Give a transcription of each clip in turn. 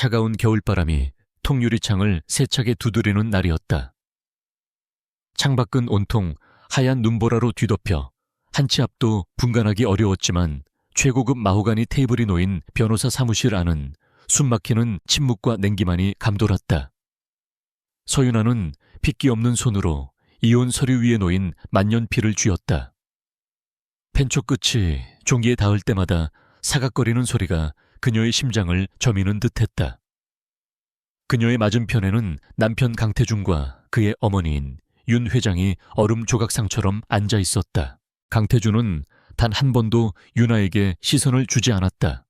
차가운 겨울바람이 통유리창을 세차게 두드리는 날이었다. 창밖은 온통 하얀 눈보라로 뒤덮여 한 치 앞도 분간하기 어려웠지만 최고급 마호가니 테이블이 놓인 변호사 사무실 안은 숨막히는 침묵과 냉기만이 감돌았다. 서윤아는 핏기 없는 손으로 이혼 서류 위에 놓인 만년필을 쥐었다. 펜촉 끝이 종이에 닿을 때마다 사각거리는 소리가 그녀의 심장을 저미는 듯했다. 그녀의 맞은편에는 남편 강태준과 그의 어머니인 윤 회장이 얼음 조각상처럼 앉아 있었다. 강태준은 단 한 번도 윤아에게 시선을 주지 않았다.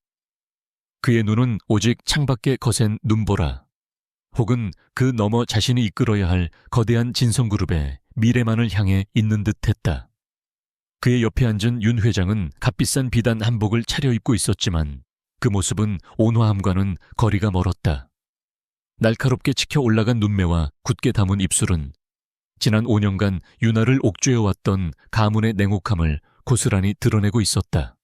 그의 눈은 오직 창밖에 거센 눈보라, 혹은 그 너머 자신이 이끌어야 할 거대한 진성그룹의 미래만을 향해 있는 듯했다. 그의 옆에 앉은 윤 회장은 값비싼 비단 한복을 차려입고 있었지만 그 모습은 온화함과는 거리가 멀었다. 날카롭게 치켜 올라간 눈매와 굳게 담은 입술은 지난 5년간 윤아를 옥죄어왔던 가문의 냉혹함을 고스란히 드러내고 있었다.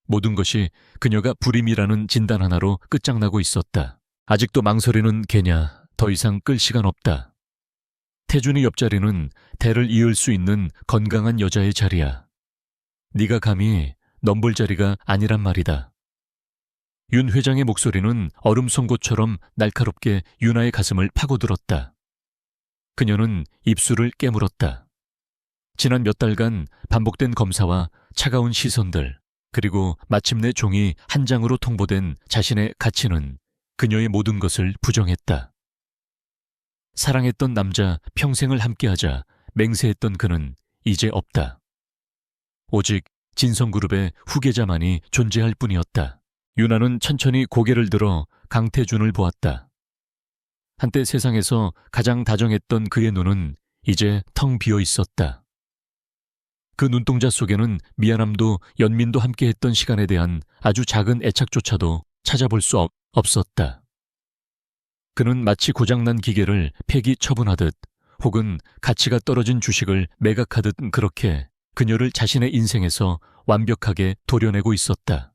모든 것이 그녀가 불임이라는 진단 하나로 끝장나고 있었다. 아직도 망설이는 개냐, 더 이상 끌 시간 없다. 태준의 옆자리는 대를 이을 수 있는 건강한 여자의 자리야. 네가 감히 넘볼 자리가 아니란 말이다. 윤 회장의 목소리는 얼음 송곳처럼 날카롭게 윤아의 가슴을 파고들었다. 그녀는 입술을 깨물었다. 지난 몇 달간 반복된 검사와 차가운 시선들, 그리고 마침내 종이 한 장으로 통보된 자신의 가치는 그녀의 모든 것을 부정했다. 사랑했던 남자 평생을 함께하자 맹세했던 그는 이제 없다. 오직 진성그룹의 후계자만이 존재할 뿐이었다. 윤아는 천천히 고개를 들어 강태준을 보았다. 한때 세상에서 가장 다정했던 그의 눈은 이제 텅 비어 있었다. 그 눈동자 속에는 미안함도 연민도 함께했던 시간에 대한 아주 작은 애착조차도 찾아볼 수 없었다. 그는 마치 고장난 기계를 폐기 처분하듯 혹은 가치가 떨어진 주식을 매각하듯 그렇게 그녀를 자신의 인생에서 완벽하게 도려내고 있었다.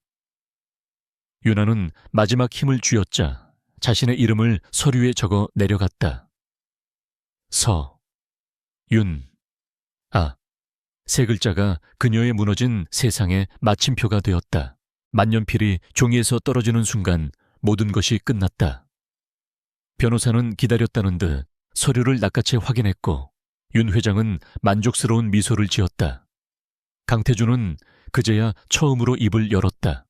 윤아는 마지막 힘을 쥐었자 자신의 이름을 서류에 적어 내려갔다. 세 글자가 그녀의 무너진 세상의 마침표가 되었다. 만년필이 종이에서 떨어지는 순간 모든 것이 끝났다. 변호사는 기다렸다는 듯 서류를 낚아채 확인했고 윤 회장은 만족스러운 미소를 지었다. 강태준은 그제야 처음으로 입을 열었다.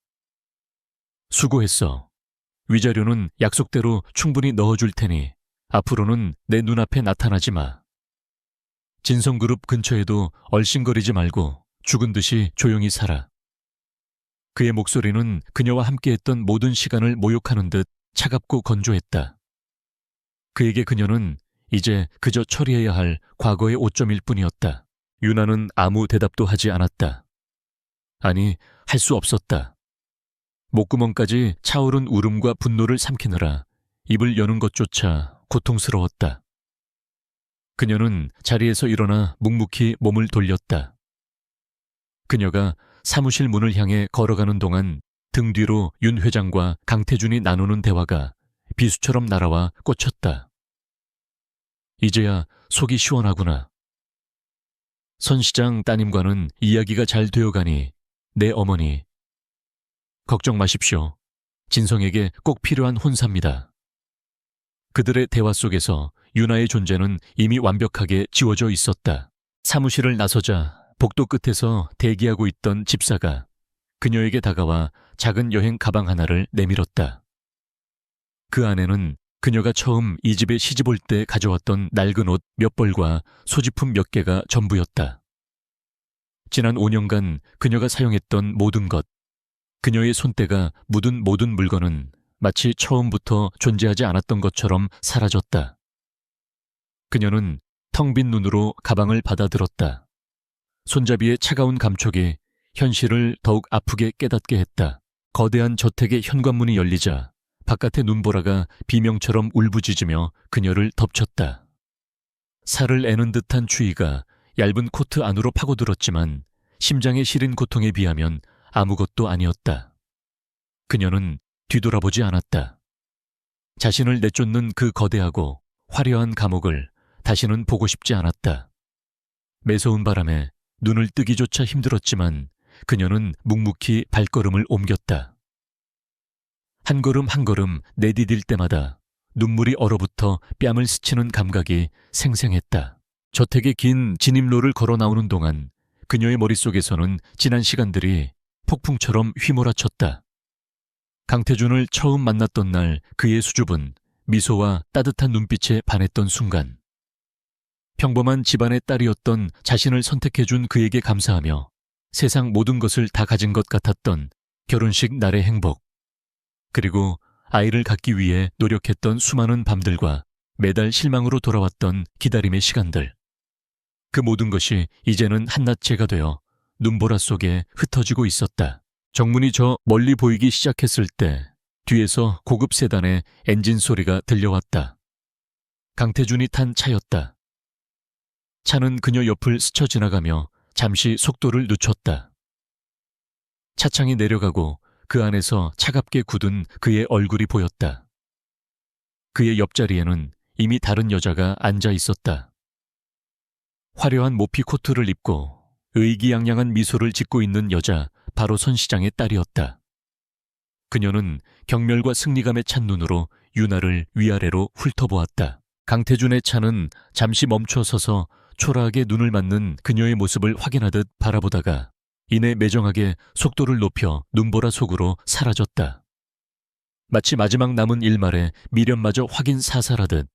수고했어. 위자료는 약속대로 충분히 넣어줄 테니 앞으로는 내 눈앞에 나타나지 마. 진성그룹 근처에도 얼씬거리지 말고 죽은 듯이 조용히 살아. 그의 목소리는 그녀와 함께했던 모든 시간을 모욕하는 듯 차갑고 건조했다. 그에게 그녀는 이제 그저 처리해야 할 과거의 오점일 뿐이었다. 윤아는 아무 대답도 하지 않았다. 아니, 할 수 없었다. 목구멍까지 차오른 울음과 분노를 삼키느라 입을 여는 것조차 고통스러웠다. 그녀는 자리에서 일어나 묵묵히 몸을 돌렸다. 그녀가 사무실 문을 향해 걸어가는 동안 등 뒤로 윤 회장과 강태준이 나누는 대화가 비수처럼 날아와 꽂혔다. 이제야 속이 시원하구나. 선 시장 따님과는 이야기가 잘 되어가니 내 어머니. 걱정 마십시오. 진성에게 꼭 필요한 혼사입니다. 그들의 대화 속에서 윤아의 존재는 이미 완벽하게 지워져 있었다. 사무실을 나서자 복도 끝에서 대기하고 있던 집사가 그녀에게 다가와 작은 여행 가방 하나를 내밀었다. 그 안에는 그녀가 처음 이 집에 시집올 때 가져왔던 낡은 옷 몇 벌과 소지품 몇 개가 전부였다. 지난 5년간 그녀가 사용했던 모든 것, 그녀의 손때가 묻은 모든 물건은 마치 처음부터 존재하지 않았던 것처럼 사라졌다. 그녀는 텅 빈 눈으로 가방을 받아들었다. 손잡이의 차가운 감촉이 현실을 더욱 아프게 깨닫게 했다. 거대한 저택의 현관문이 열리자 바깥의 눈보라가 비명처럼 울부짖으며 그녀를 덮쳤다. 살을 애는 듯한 추위가 얇은 코트 안으로 파고들었지만 심장의 시린 고통에 비하면 아무것도 아니었다. 그녀는 뒤돌아보지 않았다. 자신을 내쫓는 그 거대하고 화려한 감옥을 다시는 보고 싶지 않았다. 매서운 바람에 눈을 뜨기조차 힘들었지만 그녀는 묵묵히 발걸음을 옮겼다. 한 걸음 한 걸음 내디딜 때마다 눈물이 얼어붙어 뺨을 스치는 감각이 생생했다. 저택의 긴 진입로를 걸어 나오는 동안 그녀의 머릿속에서는 지난 시간들이 폭풍처럼 휘몰아쳤다. 강태준을 처음 만났던 날 그의 수줍은 미소와 따뜻한 눈빛에 반했던 순간, 평범한 집안의 딸이었던 자신을 선택해준 그에게 감사하며 세상 모든 것을 다 가진 것 같았던 결혼식 날의 행복, 그리고 아이를 갖기 위해 노력했던 수많은 밤들과 매달 실망으로 돌아왔던 기다림의 시간들. 그 모든 것이 이제는 한낱째가 되어 눈보라 속에 흩어지고 있었다. 정문이 저 멀리 보이기 시작했을 때 뒤에서 고급 세단의 엔진 소리가 들려왔다. 강태준이 탄 차였다. 차는 그녀 옆을 스쳐 지나가며 잠시 속도를 늦췄다. 차창이 내려가고 그 안에서 차갑게 굳은 그의 얼굴이 보였다. 그의 옆자리에는 이미 다른 여자가 앉아 있었다. 화려한 모피 코트를 입고 의기양양한 미소를 짓고 있는 여자, 바로 선 시장의 딸이었다. 그녀는 경멸과 승리감에 찬 눈으로 유나를 위아래로 훑어보았다. 강태준의 차는 잠시 멈춰 서서 초라하게 눈을 맞는 그녀의 모습을 확인하듯 바라보다가 이내 매정하게 속도를 높여 눈보라 속으로 사라졌다. 마치 마지막 남은 일말에 미련마저 확인 사살하듯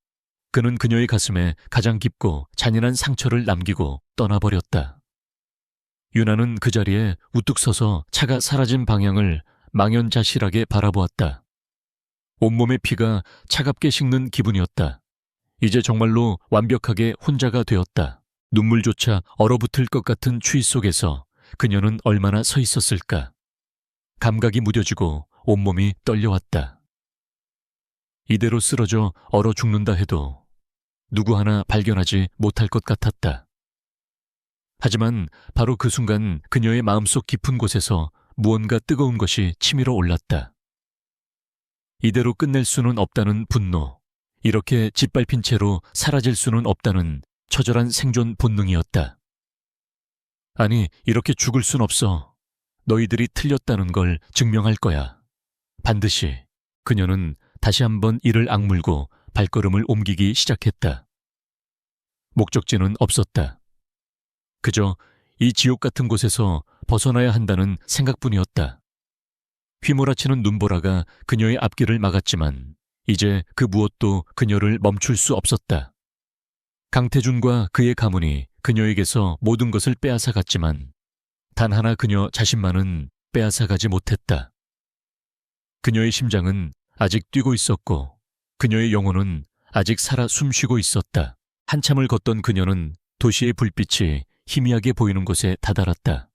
그는 그녀의 가슴에 가장 깊고 잔인한 상처를 남기고 떠나버렸다. 유나는 그 자리에 우뚝 서서 차가 사라진 방향을 망연자실하게 바라보았다. 온몸의 피가 차갑게 식는 기분이었다. 이제 정말로 완벽하게 혼자가 되었다. 눈물조차 얼어붙을 것 같은 추위 속에서 그녀는 얼마나 서 있었을까. 감각이 무뎌지고 온몸이 떨려왔다. 이대로 쓰러져 얼어 죽는다 해도 누구 하나 발견하지 못할 것 같았다. 하지만 바로 그 순간 그녀의 마음속 깊은 곳에서 무언가 뜨거운 것이 치밀어 올랐다. 이대로 끝낼 수는 없다는 분노, 이렇게 짓밟힌 채로 사라질 수는 없다는 처절한 생존 본능이었다. 아니, 이렇게 죽을 순 없어. 너희들이 틀렸다는 걸 증명할 거야. 반드시. 그녀는 다시 한번 이를 악물고 발걸음을 옮기기 시작했다. 목적지는 없었다. 그저 이 지옥 같은 곳에서 벗어나야 한다는 생각뿐이었다. 휘몰아치는 눈보라가 그녀의 앞길을 막았지만 이제 그 무엇도 그녀를 멈출 수 없었다. 강태준과 그의 가문이 그녀에게서 모든 것을 빼앗아갔지만 단 하나 그녀 자신만은 빼앗아가지 못했다. 그녀의 심장은 아직 뛰고 있었고 그녀의 영혼은 아직 살아 숨쉬고 있었다. 한참을 걷던 그녀는 도시의 불빛이 희미하게 보이는 곳에 다다랐다.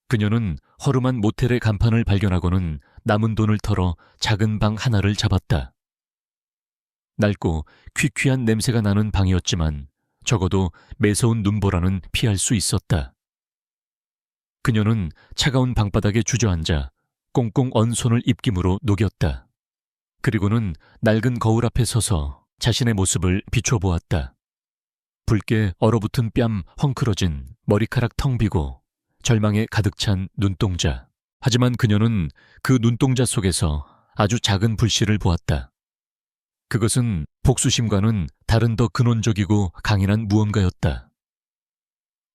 그녀는 허름한 모텔의 간판을 발견하고는 남은 돈을 털어 작은 방 하나를 잡았다. 낡고 퀴퀴한 냄새가 나는 방이었지만 적어도 매서운 눈보라는 피할 수 있었다. 그녀는 차가운 방바닥에 주저앉아 꽁꽁 언 손을 입김으로 녹였다. 그리고는 낡은 거울 앞에 서서 자신의 모습을 비춰보았다. 붉게 얼어붙은 뺨 헝클어진 머리카락 텅 비고 절망에 가득 찬 눈동자. 하지만 그녀는 그 눈동자 속에서 아주 작은 불씨를 보았다. 그것은 복수심과는 다른 더 근원적이고 강인한 무언가였다.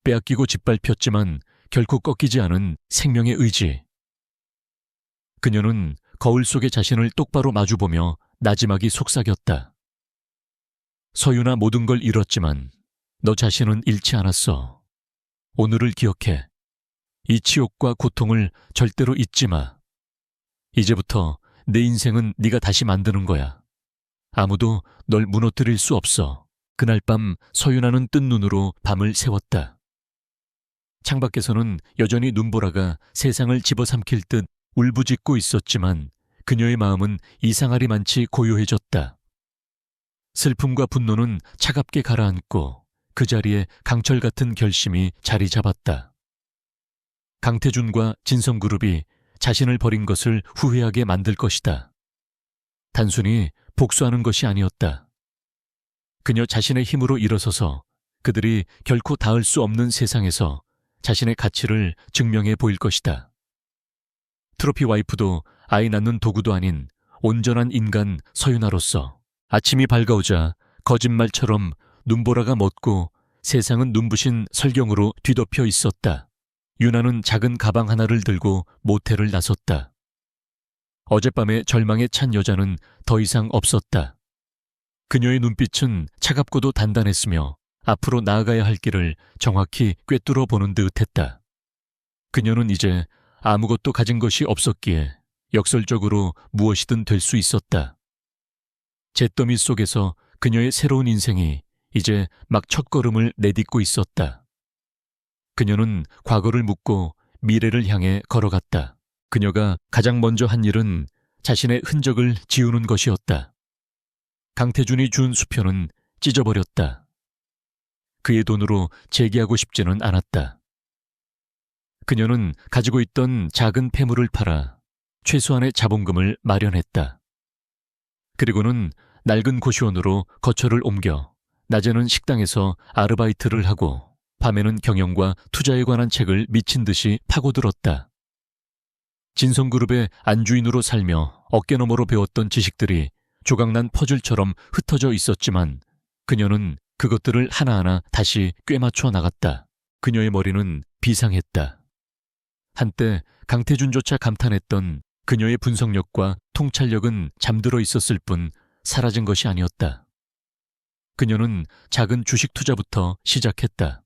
빼앗기고 짓밟혔지만 결코 꺾이지 않은 생명의 의지. 그녀는 거울 속의 자신을 똑바로 마주보며 나지막이 속삭였다. 서유나 모든 걸 잃었지만 너 자신은 잃지 않았어. 오늘을 기억해. 이 치욕과 고통을 절대로 잊지 마. 이제부터 내 인생은 네가 다시 만드는 거야. 아무도 널 무너뜨릴 수 없어. 그날 밤 서윤아는 뜬 눈으로 밤을 새웠다. 창밖에서는 여전히 눈보라가 세상을 집어삼킬 듯 울부짖고 있었지만 그녀의 마음은 이상하리만치 고요해졌다. 슬픔과 분노는 차갑게 가라앉고 그 자리에 강철 같은 결심이 자리 잡았다. 강태준과 진성그룹이 자신을 버린 것을 후회하게 만들 것이다. 단순히 복수하는 것이 아니었다. 그녀 자신의 힘으로 일어서서 그들이 결코 닿을 수 없는 세상에서 자신의 가치를 증명해 보일 것이다. 트로피 와이프도 아이 낳는 도구도 아닌 온전한 인간 서윤아로서 아침이 밝아오자 거짓말처럼 눈보라가 멎고 세상은 눈부신 설경으로 뒤덮여 있었다. 유나는 작은 가방 하나를 들고 모텔을 나섰다. 어젯밤의 절망에 찬 여자는 더 이상 없었다. 그녀의 눈빛은 차갑고도 단단했으며 앞으로 나아가야 할 길을 정확히 꿰뚫어 보는 듯 했다. 그녀는 이제 아무것도 가진 것이 없었기에 역설적으로 무엇이든 될 수 있었다. 잿더미 속에서 그녀의 새로운 인생이 이제 막 첫걸음을 내딛고 있었다. 그녀는 과거를 묻고 미래를 향해 걸어갔다. 그녀가 가장 먼저 한 일은 자신의 흔적을 지우는 것이었다. 강태준이 준 수표는 찢어버렸다. 그의 돈으로 재기하고 싶지는 않았다. 그녀는 가지고 있던 작은 폐물을 팔아 최소한의 자본금을 마련했다. 그리고는 낡은 고시원으로 거처를 옮겨 낮에는 식당에서 아르바이트를 하고 밤에는 경영과 투자에 관한 책을 미친 듯이 파고들었다. 진성그룹의 안주인으로 살며 어깨너머로 배웠던 지식들이 조각난 퍼즐처럼 흩어져 있었지만 그녀는 그것들을 하나하나 다시 꿰맞춰 나갔다. 그녀의 머리는 비상했다. 한때 강태준조차 감탄했던 그녀의 분석력과 통찰력은 잠들어 있었을 뿐 사라진 것이 아니었다. 그녀는 작은 주식 투자부터 시작했다.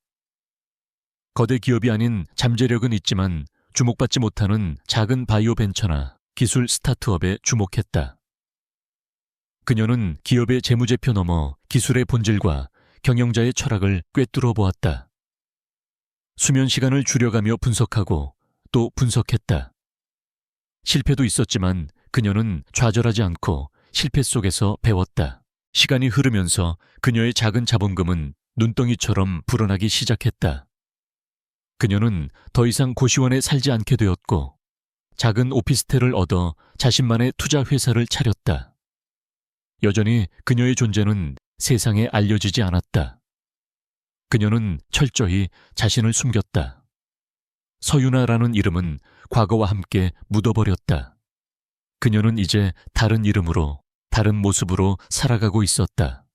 거대 기업이 아닌 잠재력은 있지만 주목받지 못하는 작은 바이오 벤처나 기술 스타트업에 주목했다. 그녀는 기업의 재무제표 넘어 기술의 본질과 경영자의 철학을 꿰뚫어 보았다. 수면 시간을 줄여가며 분석하고 또 분석했다. 실패도 있었지만 그녀는 좌절하지 않고 실패 속에서 배웠다. 시간이 흐르면서 그녀의 작은 자본금은 눈덩이처럼 불어나기 시작했다. 그녀는 더 이상 고시원에 살지 않게 되었고 작은 오피스텔을 얻어 자신만의 투자 회사를 차렸다. 여전히 그녀의 존재는 세상에 알려지지 않았다. 그녀는 철저히 자신을 숨겼다. 서윤아라는 이름은 과거와 함께 묻어버렸다. 그녀는 이제 다른 이름으로, 다른 모습으로 살아가고 있었다.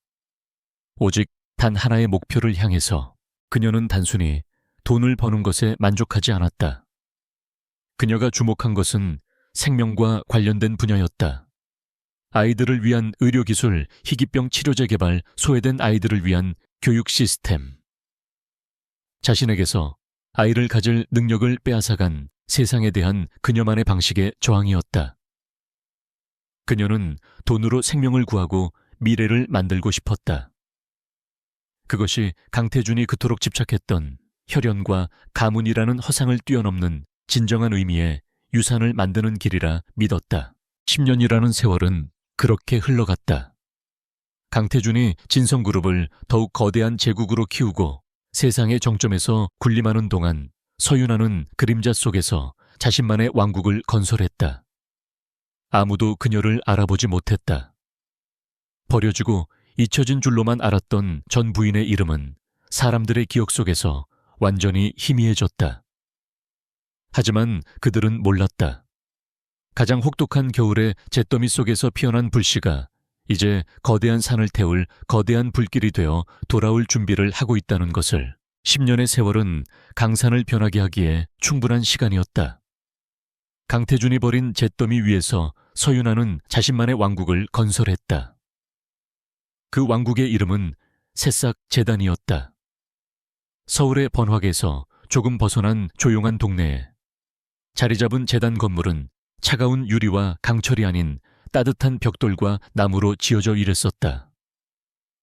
오직 단 하나의 목표를 향해서 그녀는 단순히 돈을 버는 것에 만족하지 않았다. 그녀가 주목한 것은 생명과 관련된 분야였다. 아이들을 위한 의료기술, 희귀병 치료제 개발, 소외된 아이들을 위한 교육 시스템. 자신에게서 아이를 가질 능력을 빼앗아간 세상에 대한 그녀만의 방식의 저항이었다. 그녀는 돈으로 생명을 구하고 미래를 만들고 싶었다. 그것이 강태준이 그토록 집착했던 혈연과 가문이라는 허상을 뛰어넘는 진정한 의미의 유산을 만드는 길이라 믿었다. 10년이라는 세월은 그렇게 흘러갔다. 강태준이 진성그룹을 더욱 거대한 제국으로 키우고 세상의 정점에서 군림하는 동안 서윤아는 그림자 속에서 자신만의 왕국을 건설했다. 아무도 그녀를 알아보지 못했다. 버려지고 잊혀진 줄로만 알았던 전 부인의 이름은 사람들의 기억 속에서 완전히 희미해졌다. 하지만 그들은 몰랐다. 가장 혹독한 겨울의 잿더미 속에서 피어난 불씨가 이제 거대한 산을 태울 거대한 불길이 되어 돌아올 준비를 하고 있다는 것을. 10년의 세월은 강산을 변하게 하기에 충분한 시간이었다. 강태준이 버린 잿더미 위에서 서윤아는 자신만의 왕국을 건설했다. 그 왕국의 이름은 새싹 재단이었다. 서울의 번화가에서 조금 벗어난 조용한 동네에 자리 잡은 재단 건물은 차가운 유리와 강철이 아닌 따뜻한 벽돌과 나무로 지어져 일었었다.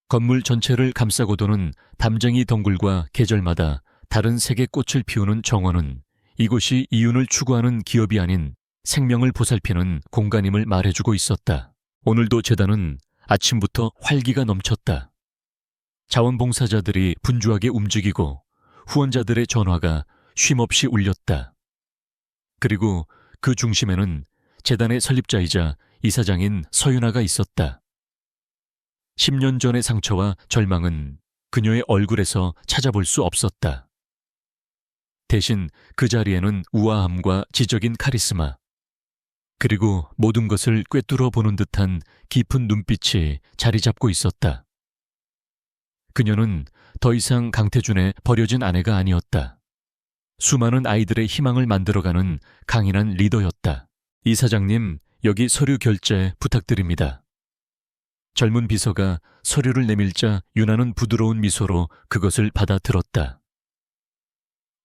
건물 전체를 감싸고 도는 담쟁이 덩굴과 계절마다 다른 색의 꽃을 피우는 정원은 이곳이 이윤을 추구하는 기업이 아닌 생명을 보살피는 공간임을 말해주고 있었다. 오늘도 재단은 아침부터 활기가 넘쳤다. 자원봉사자들이 분주하게 움직이고 후원자들의 전화가 쉼없이 울렸다. 그리고 그 중심에는 재단의 설립자이자 이사장인 서윤아가 있었다. 10년 전의 상처와 절망은 그녀의 얼굴에서 찾아볼 수 없었다. 대신 그 자리에는 우아함과 지적인 카리스마, 그리고 모든 것을 꿰뚫어 보는 듯한 깊은 눈빛이 자리 잡고 있었다. 그녀는 더 이상 강태준의 버려진 아내가 아니었다. 수많은 아이들의 희망을 만들어가는 강인한 리더였다. 이사장님, 여기 서류 결제 부탁드립니다. 젊은 비서가 서류를 내밀자 유나는 부드러운 미소로 그것을 받아 들었다.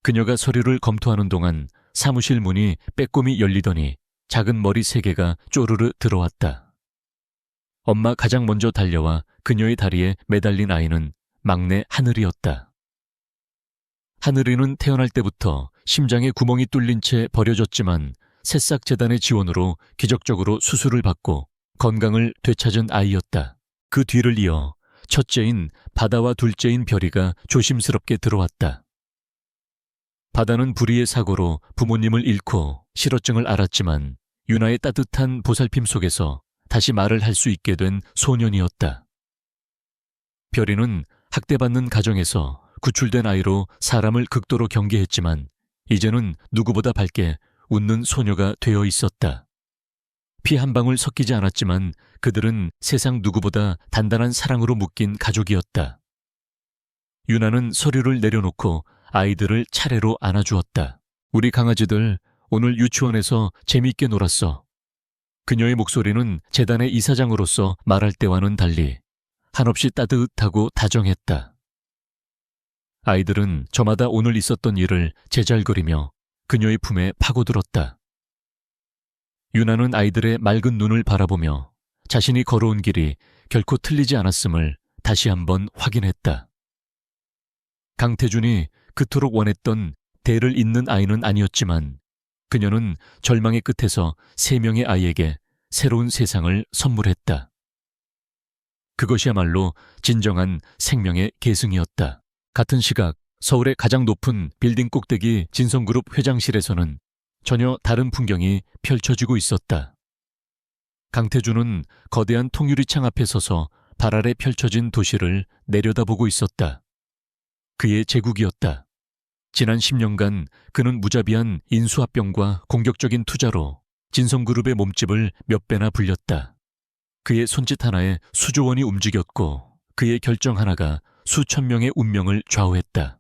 그녀가 서류를 검토하는 동안 사무실 문이 빼꼼히 열리더니 작은 머리 3개가 쪼르르 들어왔다. 엄마 가장 먼저 달려와 그녀의 다리에 매달린 아이는 막내 하늘이었다. 하늘이는 태어날 때부터 심장에 구멍이 뚫린 채 버려졌지만 새싹재단의 지원으로 기적적으로 수술을 받고 건강을 되찾은 아이였다. 그 뒤를 이어 첫째인 바다와 둘째인 별이가 조심스럽게 들어왔다. 바다는 불의의 사고로 부모님을 잃고 실어증을 앓았지만 유나의 따뜻한 보살핌 속에서 다시 말을 할 수 있게 된 소년이었다. 별이는 학대받는 가정에서 구출된 아이로 사람을 극도로 경계했지만 이제는 누구보다 밝게 웃는 소녀가 되어 있었다. 피 한 방울 섞이지 않았지만 그들은 세상 누구보다 단단한 사랑으로 묶인 가족이었다. 유나는 서류를 내려놓고 아이들을 차례로 안아주었다. 우리 강아지들 오늘 유치원에서 재미있게 놀았어. 그녀의 목소리는 재단의 이사장으로서 말할 때와는 달리 한없이 따뜻하고 다정했다. 아이들은 저마다 오늘 있었던 일을 제잘거리며 그녀의 품에 파고들었다. 유나는 아이들의 맑은 눈을 바라보며 자신이 걸어온 길이 결코 틀리지 않았음을 다시 한번 확인했다. 강태준이 그토록 원했던 대를 잇는 아이는 아니었지만 그녀는 절망의 끝에서 3명의 아이에게 새로운 세상을 선물했다. 그것이야말로 진정한 생명의 계승이었다. 같은 시각 서울의 가장 높은 빌딩 꼭대기 진성그룹 회장실에서는 전혀 다른 풍경이 펼쳐지고 있었다. 강태준은 거대한 통유리창 앞에 서서 발 아래 펼쳐진 도시를 내려다보고 있었다. 그의 제국이었다. 지난 10년간 그는 무자비한 인수합병과 공격적인 투자로 진성그룹의 몸집을 몇 배나 불렸다. 그의 손짓 하나에 수조 원이 움직였고 그의 결정 하나가 수천 명의 운명을 좌우했다.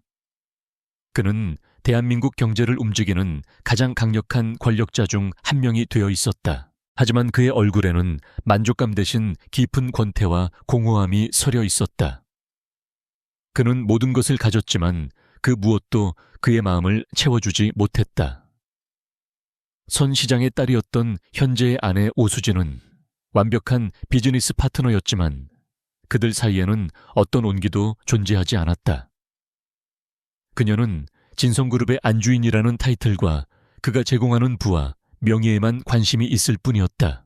그는 대한민국 경제를 움직이는 가장 강력한 권력자 중 한 명이 되어 있었다. 하지만 그의 얼굴에는 만족감 대신 깊은 권태와 공허함이 서려 있었다. 그는 모든 것을 가졌지만 그 무엇도 그의 마음을 채워주지 못했다. 선 시장의 딸이었던 현재의 아내 오수진은 완벽한 비즈니스 파트너였지만 그들 사이에는 어떤 온기도 존재하지 않았다. 그녀는 진성그룹의 안주인이라는 타이틀과 그가 제공하는 부와 명예에만 관심이 있을 뿐이었다.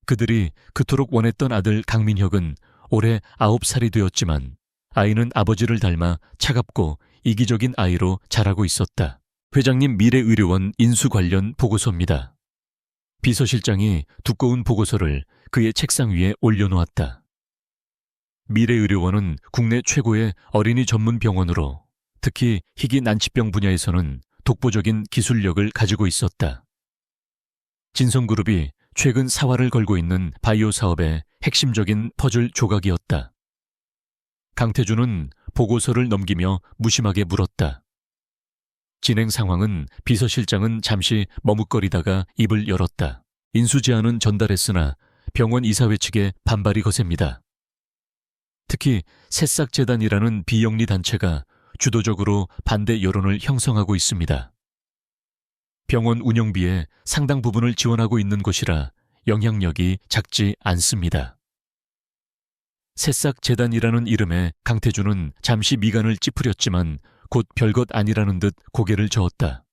그들이 그토록 원했던 아들 강민혁은 올해 9살이 되었지만 아이는 아버지를 닮아 차갑고 이기적인 아이로 자라고 있었다. 회장님 미래의료원 인수 관련 보고서입니다. 비서실장이 두꺼운 보고서를 그의 책상 위에 올려놓았다. 미래의료원은 국내 최고의 어린이 전문 병원으로 특히 희귀 난치병 분야에서는 독보적인 기술력을 가지고 있었다. 진성그룹이 최근 사활을 걸고 있는 바이오 사업의 핵심적인 퍼즐 조각이었다. 강태준은 보고서를 넘기며 무심하게 물었다. 진행 상황은 비서실장은 잠시 머뭇거리다가 입을 열었다. 인수 제안은 전달했으나 병원 이사회 측의 반발이 거셉니다. 특히 새싹재단이라는 비영리 단체가 주도적으로 반대 여론을 형성하고 있습니다. 병원 운영비의 상당 부분을 지원하고 있는 곳이라 영향력이 작지 않습니다. 새싹재단이라는 이름에 강태준은 잠시 미간을 찌푸렸지만 곧 별것 아니라는 듯 고개를 저었다.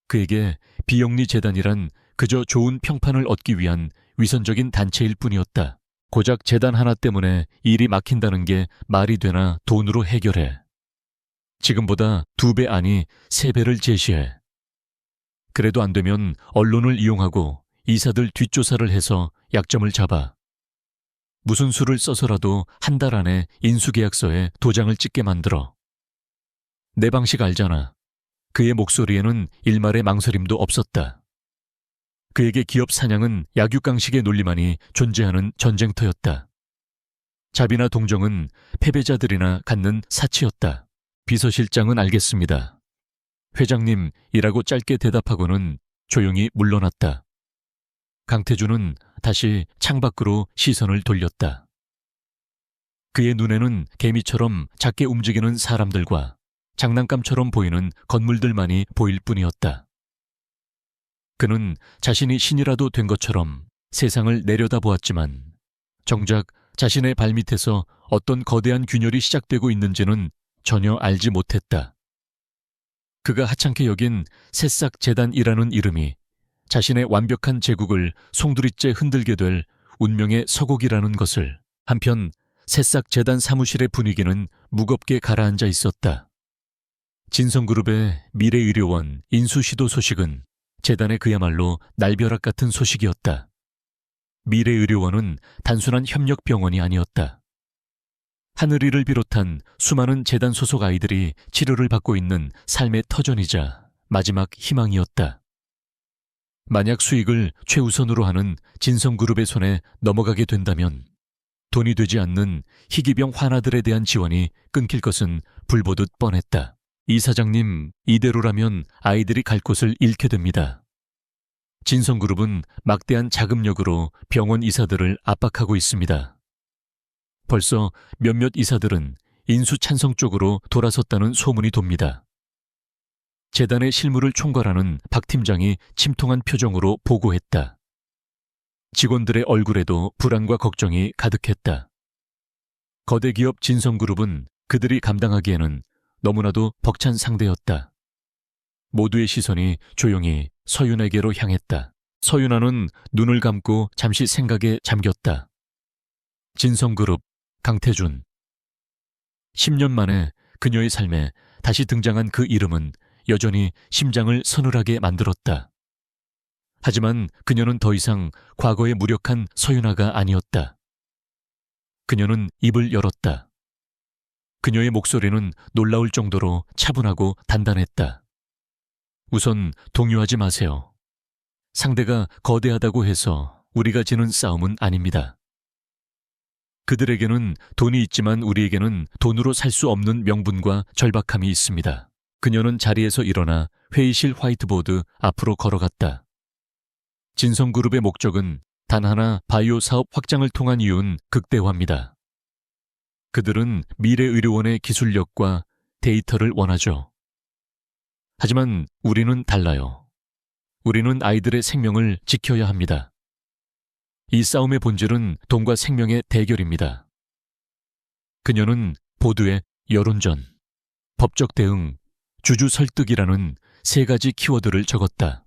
그에게 비영리 재단이란 그저 좋은 평판을 얻기 위한 위선적인 단체일 뿐이었다. 고작 재단 하나 때문에 일이 막힌다는 게 말이 되나 돈으로 해결해. 지금보다 2배 아니 3배를 제시해. 그래도 안 되면 언론을 이용하고 이사들 뒷조사를 해서 약점을 잡아 무슨 수를 써서라도 한 달 안에 인수계약서에 도장을 찍게 만들어. 내 방식 알잖아. 그의 목소리에는 일말의 망설임도 없었다. 그에게 기업 사냥은 약육강식의 논리만이 존재하는 전쟁터였다. 자비나 동정은 패배자들이나 갖는 사치였다. 비서실장은 알겠습니다. 회장님이라고 짧게 대답하고는 조용히 물러났다. 강태준은 다시 창밖으로 시선을 돌렸다. 그의 눈에는 개미처럼 작게 움직이는 사람들과 장난감처럼 보이는 건물들만이 보일 뿐이었다. 그는 자신이 신이라도 된 것처럼 세상을 내려다보았지만 정작 자신의 발밑에서 어떤 거대한 균열이 시작되고 있는지는 전혀 알지 못했다. 그가 하찮게 여긴 새싹재단이라는 이름이 자신의 완벽한 제국을 송두리째 흔들게 될 운명의 서곡이라는 것을. 한편 새싹재단 사무실의 분위기는 무겁게 가라앉아 있었다. 진성그룹의 미래의료원 인수시도 소식은 재단의 그야말로 날벼락 같은 소식이었다. 미래의료원은 단순한 협력병원이 아니었다. 하늘이를 비롯한 수많은 재단 소속 아이들이 치료를 받고 있는 삶의 터전이자 마지막 희망이었다. 만약 수익을 최우선으로 하는 진성그룹의 손에 넘어가게 된다면 돈이 되지 않는 희귀병 환아들에 대한 지원이 끊길 것은 불보듯 뻔했다. 이 사장님, 이대로라면 아이들이 갈 곳을 잃게 됩니다. 진성그룹은 막대한 자금력으로 병원 이사들을 압박하고 있습니다. 벌써 몇몇 이사들은 인수 찬성 쪽으로 돌아섰다는 소문이 돕니다. 재단의 실무를 총괄하는 박 팀장이 침통한 표정으로 보고했다. 직원들의 얼굴에도 불안과 걱정이 가득했다. 거대 기업 진성그룹은 그들이 감당하기에는 너무나도 벅찬 상대였다. 모두의 시선이 조용히 서윤에게로 향했다. 서윤아는 눈을 감고 잠시 생각에 잠겼다. 진성그룹, 강태준. 10년 만에 그녀의 삶에 다시 등장한 그 이름은 여전히 심장을 서늘하게 만들었다. 하지만 그녀는 더 이상 과거의 무력한 서윤아가 아니었다. 그녀는 입을 열었다. 그녀의 목소리는 놀라울 정도로 차분하고 단단했다. 우선 동요하지 마세요. 상대가 거대하다고 해서 우리가 지는 싸움은 아닙니다. 그들에게는 돈이 있지만 우리에게는 돈으로 살 수 없는 명분과 절박함이 있습니다. 그녀는 자리에서 일어나 회의실 화이트보드 앞으로 걸어갔다. 진성그룹의 목적은 단 하나 바이오 사업 확장을 통한 이윤 극대화입니다. 그들은 미래의료원의 기술력과 데이터를 원하죠. 하지만 우리는 달라요. 우리는 아이들의 생명을 지켜야 합니다. 이 싸움의 본질은 돈과 생명의 대결입니다. 그녀는 보드에 여론전, 법적 대응, 주주 설득이라는 세 가지 키워드를 적었다.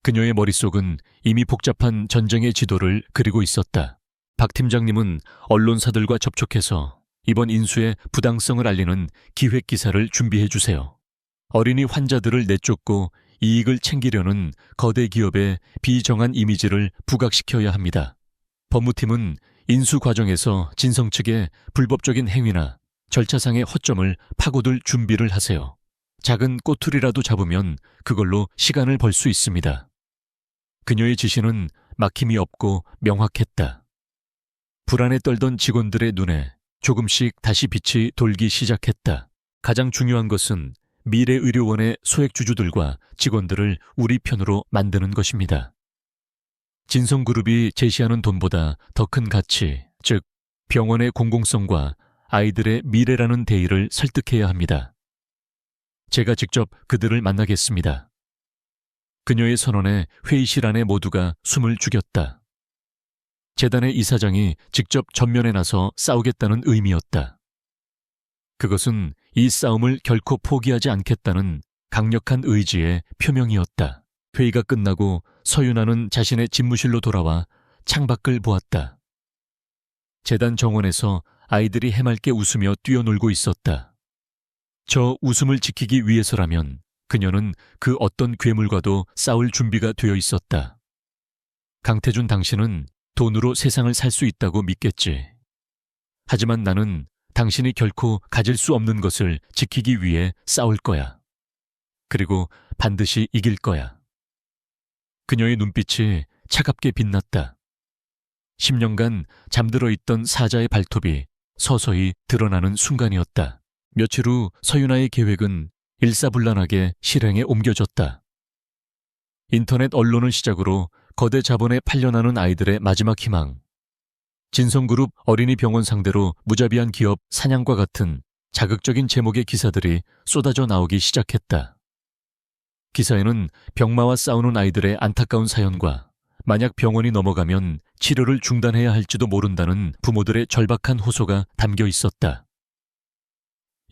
그녀의 머릿속은 이미 복잡한 전쟁의 지도를 그리고 있었다. 박 팀장님은 언론사들과 접촉해서 이번 인수의 부당성을 알리는 기획 기사를 준비해 주세요. 어린이 환자들을 내쫓고 이익을 챙기려는 거대 기업의 비정한 이미지를 부각시켜야 합니다. 법무팀은 인수 과정에서 진성 측의 불법적인 행위나 절차상의 허점을 파고들 준비를 하세요. 작은 꼬투리라도 잡으면 그걸로 시간을 벌 수 있습니다. 그녀의 지시는 막힘이 없고 명확했다. 불안에 떨던 직원들의 눈에 조금씩 다시 빛이 돌기 시작했다. 가장 중요한 것은 미래의료원의 소액주주들과 직원들을 우리 편으로 만드는 것입니다. 진성그룹이 제시하는 돈보다 더 큰 가치, 즉 병원의 공공성과 아이들의 미래라는 대의를 설득해야 합니다. 제가 직접 그들을 만나겠습니다. 그녀의 선언에 회의실 안에 모두가 숨을 죽였다. 재단의 이사장이 직접 전면에 나서 싸우겠다는 의미였다. 그것은 이 싸움을 결코 포기하지 않겠다는 강력한 의지의 표명이었다. 회의가 끝나고 서윤아는 자신의 집무실로 돌아와 창밖을 보았다. 재단 정원에서 아이들이 해맑게 웃으며 뛰어놀고 있었다. 저 웃음을 지키기 위해서라면 그녀는 그 어떤 괴물과도 싸울 준비가 되어 있었다. 강태준 당신은 돈으로 세상을 살 수 있다고 믿겠지. 하지만 나는 당신이 결코 가질 수 없는 것을 지키기 위해 싸울 거야. 그리고 반드시 이길 거야. 그녀의 눈빛이 차갑게 빛났다. 10년간 잠들어 있던 사자의 발톱이 서서히 드러나는 순간이었다. 며칠 후 서윤아의 계획은 일사불란하게 실행에 옮겨졌다. 인터넷 언론을 시작으로 거대 자본에 팔려나는 아이들의 마지막 희망. 진성그룹 어린이병원 상대로 무자비한 기업 사냥과 같은 자극적인 제목의 기사들이 쏟아져 나오기 시작했다. 기사에는 병마와 싸우는 아이들의 안타까운 사연과 만약 병원이 넘어가면 치료를 중단해야 할지도 모른다는 부모들의 절박한 호소가 담겨 있었다.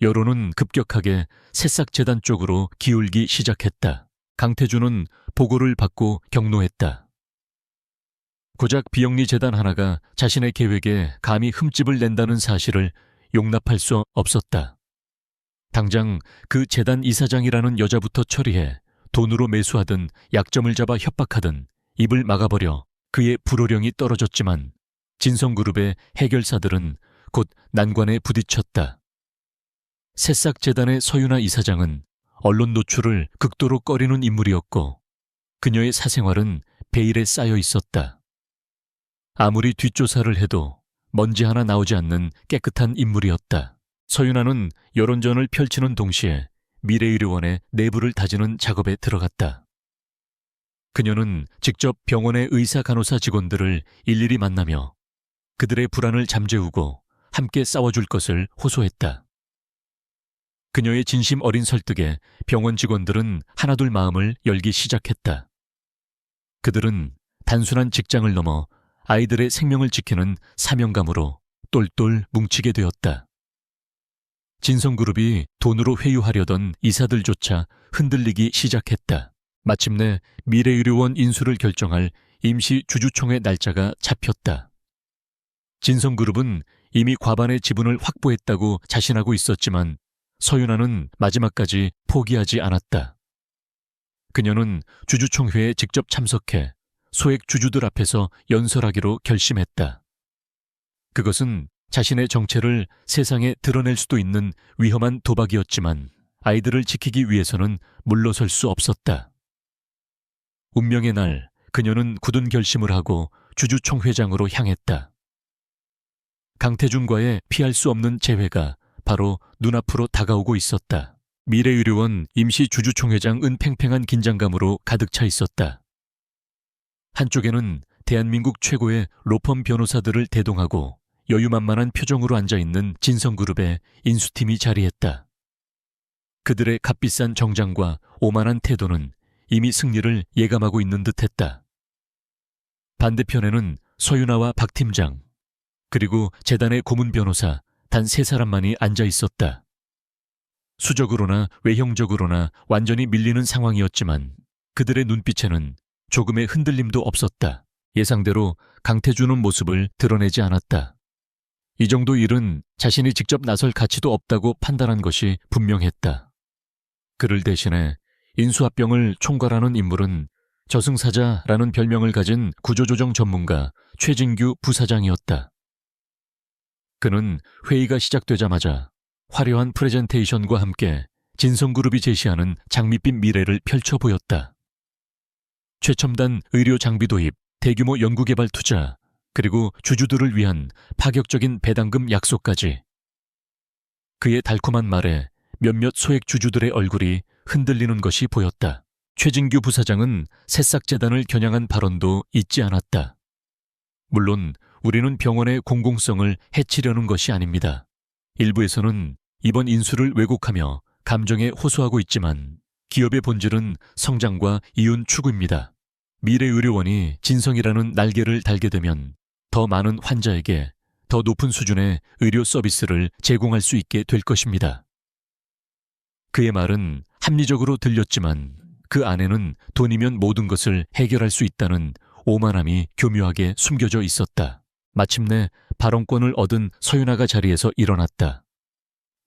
여론은 급격하게 새싹재단 쪽으로 기울기 시작했다. 강태준은 보고를 받고 경로했다. 고작 비영리 재단 하나가 자신의 계획에 감히 흠집을 낸다는 사실을 용납할 수 없었다. 당장 그 재단 이사장이라는 여자부터 처리해 돈으로 매수하든 약점을 잡아 협박하든 입을 막아버려 그의 불호령이 떨어졌지만 진성그룹의 해결사들은 곧 난관에 부딪혔다. 새싹재단의 서윤아 이사장은 언론 노출을 극도로 꺼리는 인물이었고 그녀의 사생활은 베일에 쌓여 있었다. 아무리 뒷조사를 해도 먼지 하나 나오지 않는 깨끗한 인물이었다. 서윤아는 여론전을 펼치는 동시에 미래의료원의 내부를 다지는 작업에 들어갔다. 그녀는 직접 병원의 의사 간호사 직원들을 일일이 만나며 그들의 불안을 잠재우고 함께 싸워줄 것을 호소했다. 그녀의 진심 어린 설득에 병원 직원들은 하나둘 마음을 열기 시작했다. 그들은 단순한 직장을 넘어 아이들의 생명을 지키는 사명감으로 똘똘 뭉치게 되었다. 진성그룹이 돈으로 회유하려던 이사들조차 흔들리기 시작했다. 마침내 미래의료원 인수를 결정할 임시 주주총회 날짜가 잡혔다. 진성그룹은 이미 과반의 지분을 확보했다고 자신하고 있었지만 서윤아는 마지막까지 포기하지 않았다. 그녀는 주주총회에 직접 참석해 소액 주주들 앞에서 연설하기로 결심했다. 그것은 자신의 정체를 세상에 드러낼 수도 있는 위험한 도박이었지만 아이들을 지키기 위해서는 물러설 수 없었다. 운명의 날, 그녀는 굳은 결심을 하고 주주총회장으로 향했다. 강태준과의 피할 수 없는 재회가 바로 눈앞으로 다가오고 있었다. 미래의료원 임시 주주총회장 은팽팽한 긴장감으로 가득 차 있었다. 한쪽에는 대한민국 최고의 로펌 변호사들을 대동하고 여유만만한 표정으로 앉아있는 진성그룹의 인수팀이 자리했다. 그들의 값비싼 정장과 오만한 태도는 이미 승리를 예감하고 있는 듯했다. 반대편에는 서윤아와 박 팀장, 그리고 재단의 고문 변호사 단 3사람만이 앉아 있었다. 수적으로나 외형적으로나 완전히 밀리는 상황이었지만 그들의 눈빛에는 조금의 흔들림도 없었다. 예상대로 강태준은 모습을 드러내지 않았다. 이 정도 일은 자신이 직접 나설 가치도 없다고 판단한 것이 분명했다. 그를 대신해 인수합병을 총괄하는 인물은 저승사자라는 별명을 가진 구조조정 전문가 최진규 부사장이었다. 그는 회의가 시작되자마자 화려한 프레젠테이션과 함께 진성그룹이 제시하는 장밋빛 미래를 펼쳐 보였다. 최첨단 의료 장비 도입, 대규모 연구개발 투자, 그리고 주주들을 위한 파격적인 배당금 약속까지. 그의 달콤한 말에 몇몇 소액 주주들의 얼굴이 흔들리는 것이 보였다. 최진규 부사장은 새싹재단을 겨냥한 발언도 잊지 않았다. 물론 우리는 병원의 공공성을 해치려는 것이 아닙니다. 일부에서는 이번 인수를 왜곡하며 감정에 호소하고 있지만 기업의 본질은 성장과 이윤 추구입니다. 미래의료원이 진성이라는 날개를 달게 되면 더 많은 환자에게 더 높은 수준의 의료 서비스를 제공할 수 있게 될 것입니다. 그의 말은 합리적으로 들렸지만 그 안에는 돈이면 모든 것을 해결할 수 있다는 오만함이 교묘하게 숨겨져 있었다. 마침내 발언권을 얻은 서윤아가 자리에서 일어났다.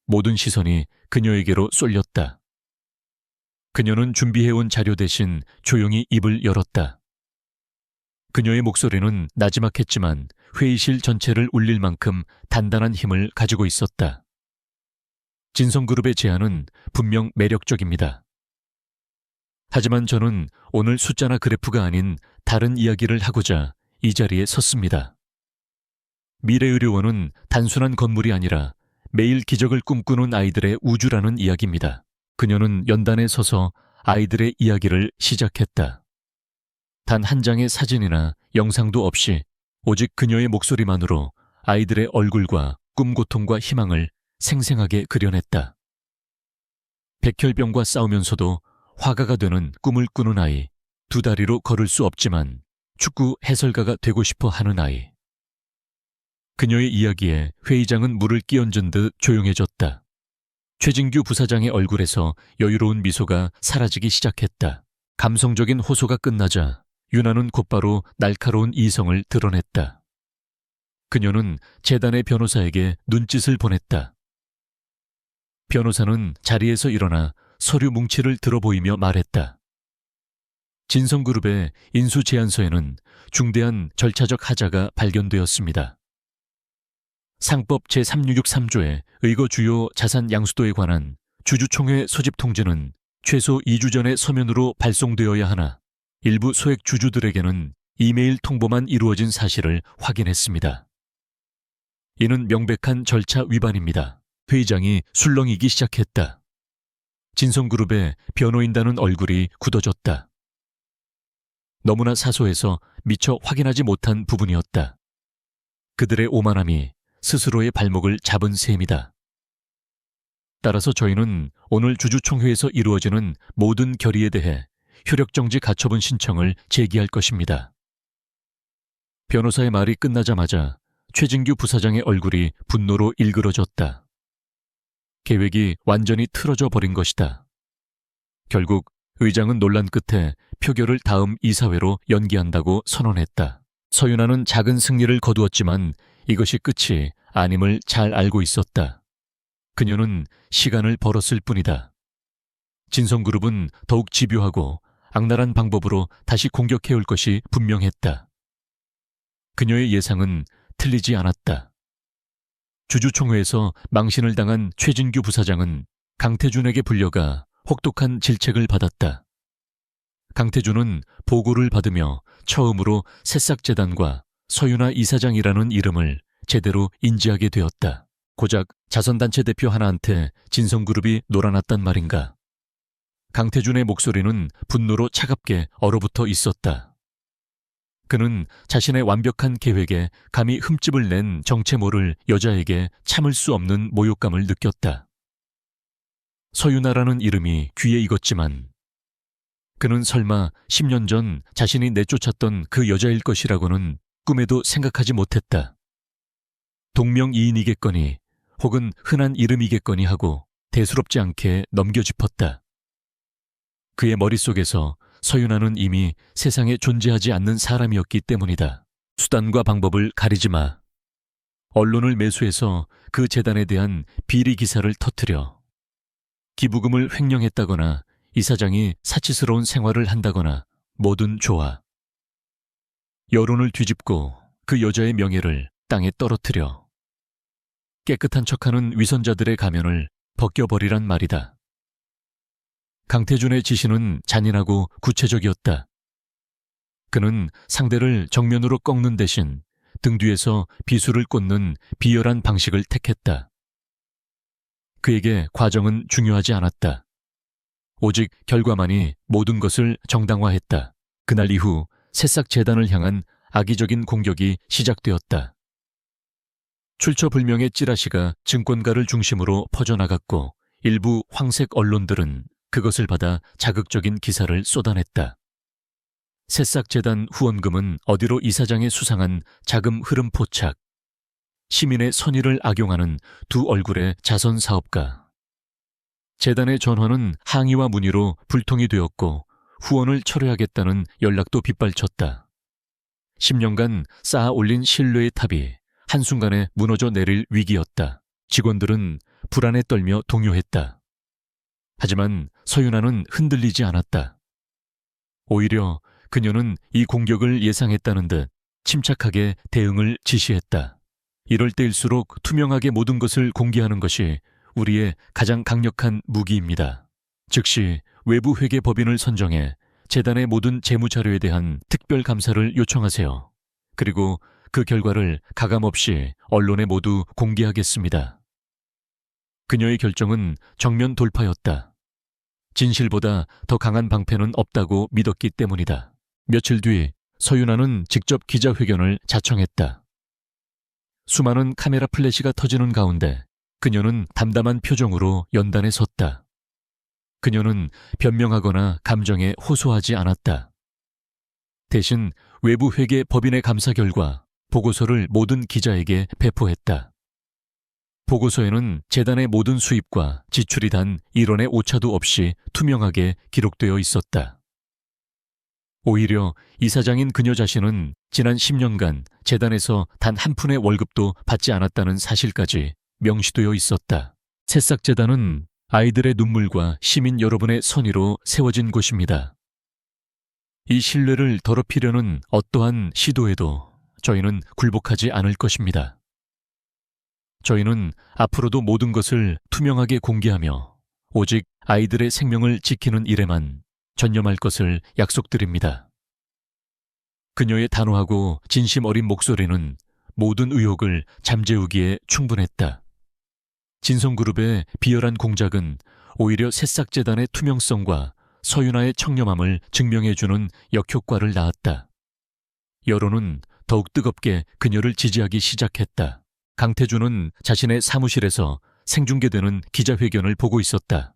모든 시선이 그녀에게로 쏠렸다. 그녀는 준비해온 자료 대신 조용히 입을 열었다. 그녀의 목소리는 나지막했지만 회의실 전체를 울릴 만큼 단단한 힘을 가지고 있었다. 진성그룹의 제안은 분명 매력적입니다. 하지만 저는 오늘 숫자나 그래프가 아닌 다른 이야기를 하고자 이 자리에 섰습니다. 미래의료원은 단순한 건물이 아니라 매일 기적을 꿈꾸는 아이들의 우주라는 이야기입니다. 그녀는 연단에 서서 아이들의 이야기를 시작했다. 단 한 장의 사진이나 영상도 없이 오직 그녀의 목소리만으로 아이들의 얼굴과 꿈, 고통과 희망을 생생하게 그려냈다. 백혈병과 싸우면서도 화가가 되는 꿈을 꾸는 아이, 두 다리로 걸을 수 없지만 축구 해설가가 되고 싶어 하는 아이. 그녀의 이야기에 회의장은 물을 끼얹은 듯 조용해졌다. 최진규 부사장의 얼굴에서 여유로운 미소가 사라지기 시작했다. 감성적인 호소가 끝나자 윤아는 곧바로 날카로운 이성을 드러냈다. 그녀는 재단의 변호사에게 눈짓을 보냈다. 변호사는 자리에서 일어나 서류 뭉치를 들어보이며 말했다. 진성그룹의 인수제안서에는 중대한 절차적 하자가 발견되었습니다. 상법 제3663조의 의거 주요 자산 양수도에 관한 주주총회 소집 통지는 최소 2주 전에 서면으로 발송되어야 하나 일부 소액 주주들에게는 이메일 통보만 이루어진 사실을 확인했습니다. 이는 명백한 절차 위반입니다. 회의장이 술렁이기 시작했다. 진성그룹의 변호인단은 얼굴이 굳어졌다. 너무나 사소해서 미처 확인하지 못한 부분이었다. 그들의 오만함이 스스로의 발목을 잡은 셈이다. 따라서 저희는 오늘 주주총회에서 이루어지는 모든 결의에 대해 효력정지 가처분 신청을 제기할 것입니다. 변호사의 말이 끝나자마자 최진규 부사장의 얼굴이 분노로 일그러졌다. 계획이 완전히 틀어져 버린 것이다. 결국 의장은 논란 끝에 표결을 다음 이사회로 연기한다고 선언했다. 서윤아는 작은 승리를 거두었지만 이것이 끝이 아님을 잘 알고 있었다. 그녀는 시간을 벌었을 뿐이다. 진성그룹은 더욱 집요하고 악랄한 방법으로 다시 공격해올 것이 분명했다. 그녀의 예상은 틀리지 않았다. 주주총회에서 망신을 당한 최진규 부사장은 강태준에게 불려가 혹독한 질책을 받았다. 강태준은 보고를 받으며 처음으로 새싹재단과 서윤아 이사장이라는 이름을 제대로 인지하게 되었다. 고작 자선단체 대표 하나한테 진성그룹이 놀아났단 말인가. 강태준의 목소리는 분노로 차갑게 얼어붙어 있었다. 그는 자신의 완벽한 계획에 감히 흠집을 낸 정체 모를 여자에게 참을 수 없는 모욕감을 느꼈다. 서윤아라는 이름이 귀에 익었지만 그는 설마 10년 전 자신이 내쫓았던 그 여자일 것이라고는 꿈에도 생각하지 못했다. 동명이인이겠거니 혹은 흔한 이름이겠거니 하고 대수롭지 않게 넘겨짚었다. 그의 머릿속에서 서윤아는 이미 세상에 존재하지 않는 사람이었기 때문이다. 수단과 방법을 가리지 마. 언론을 매수해서 그 재단에 대한 비리 기사를 터뜨려. 기부금을 횡령했다거나 이사장이 사치스러운 생활을 한다거나 뭐든 좋아. 여론을 뒤집고 그 여자의 명예를 땅에 떨어뜨려. 깨끗한 척하는 위선자들의 가면을 벗겨버리란 말이다. 강태준의 지시는 잔인하고 구체적이었다. 그는 상대를 정면으로 꺾는 대신 등 뒤에서 비수를 꽂는 비열한 방식을 택했다. 그에게 과정은 중요하지 않았다. 오직 결과만이 모든 것을 정당화했다. 그날 이후 새싹재단을 향한 악의적인 공격이 시작되었다. 출처불명의 찌라시가 증권가를 중심으로 퍼져나갔고 일부 황색 언론들은 그것을 받아 자극적인 기사를 쏟아냈다. 새싹재단 후원금은 어디로 이사장의 수상한 자금 흐름 포착, 시민의 선의를 악용하는 두 얼굴의 자선사업가. 재단의 전화는 항의와 문의로 불통이 되었고 후원을 철회하겠다는 연락도 빗발쳤다. 10년간 쌓아 올린 신뢰의 탑이 한순간에 무너져 내릴 위기였다. 직원들은 불안에 떨며 동요했다. 하지만 서윤아는 흔들리지 않았다. 오히려 그녀는 이 공격을 예상했다는 듯 침착하게 대응을 지시했다. 이럴 때일수록 투명하게 모든 것을 공개하는 것이 우리의 가장 강력한 무기입니다. 즉시 외부 회계 법인을 선정해 재단의 모든 재무 자료에 대한 특별 감사를 요청하세요. 그리고 그 결과를 가감없이 언론에 모두 공개하겠습니다. 그녀의 결정은 정면 돌파였다. 진실보다 더 강한 방패는 없다고 믿었기 때문이다. 며칠 뒤 서윤아는 직접 기자회견을 자청했다. 수많은 카메라 플래시가 터지는 가운데 그녀는 담담한 표정으로 연단에 섰다. 그녀는 변명하거나 감정에 호소하지 않았다. 대신 외부 회계 법인의 감사 결과 보고서를 모든 기자에게 배포했다. 보고서에는 재단의 모든 수입과 지출이 단 1원의 오차도 없이 투명하게 기록되어 있었다. 오히려 이사장인 그녀 자신은 지난 10년간 재단에서 단 한 푼의 월급도 받지 않았다는 사실까지 명시되어 있었다. 새싹재단은 아이들의 눈물과 시민 여러분의 선의로 세워진 곳입니다. 이 신뢰를 더럽히려는 어떠한 시도에도 저희는 굴복하지 않을 것입니다. 저희는 앞으로도 모든 것을 투명하게 공개하며 오직 아이들의 생명을 지키는 일에만 전념할 것을 약속드립니다. 그녀의 단호하고 진심 어린 목소리는 모든 의혹을 잠재우기에 충분했다. 진성그룹의 비열한 공작은 오히려 새싹재단의 투명성과 서윤아의 청렴함을 증명해주는 역효과를 낳았다. 여론은 더욱 뜨겁게 그녀를 지지하기 시작했다. 강태준은 자신의 사무실에서 생중계되는 기자회견을 보고 있었다.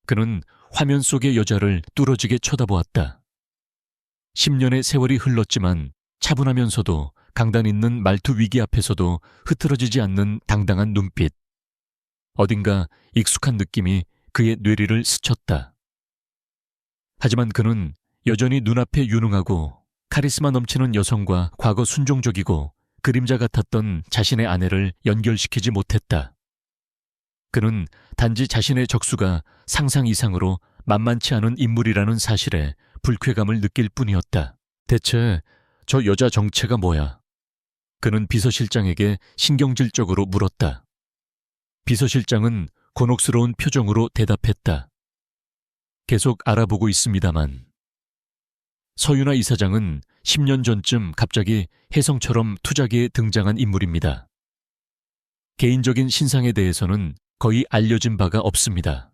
그는 화면 속의 여자를 뚫어지게 쳐다보았다. 10년의 세월이 흘렀지만 차분하면서도 강단 있는 말투 위기 앞에서도 흐트러지지 않는 당당한 눈빛. 어딘가 익숙한 느낌이 그의 뇌리를 스쳤다. 하지만 그는 여전히 눈앞에 유능하고 카리스마 넘치는 여성과 과거 순종적이고 그림자 같았던 자신의 아내를 연결시키지 못했다. 그는 단지 자신의 적수가 상상 이상으로 만만치 않은 인물이라는 사실에 불쾌감을 느낄 뿐이었다. 대체 저 여자 정체가 뭐야? 그는 비서실장에게 신경질적으로 물었다. 비서실장은 곤혹스러운 표정으로 대답했다. 계속 알아보고 있습니다만. 서윤아 이사장은 10년 전쯤 갑자기 혜성처럼 투자계에 등장한 인물입니다. 개인적인 신상에 대해서는 거의 알려진 바가 없습니다.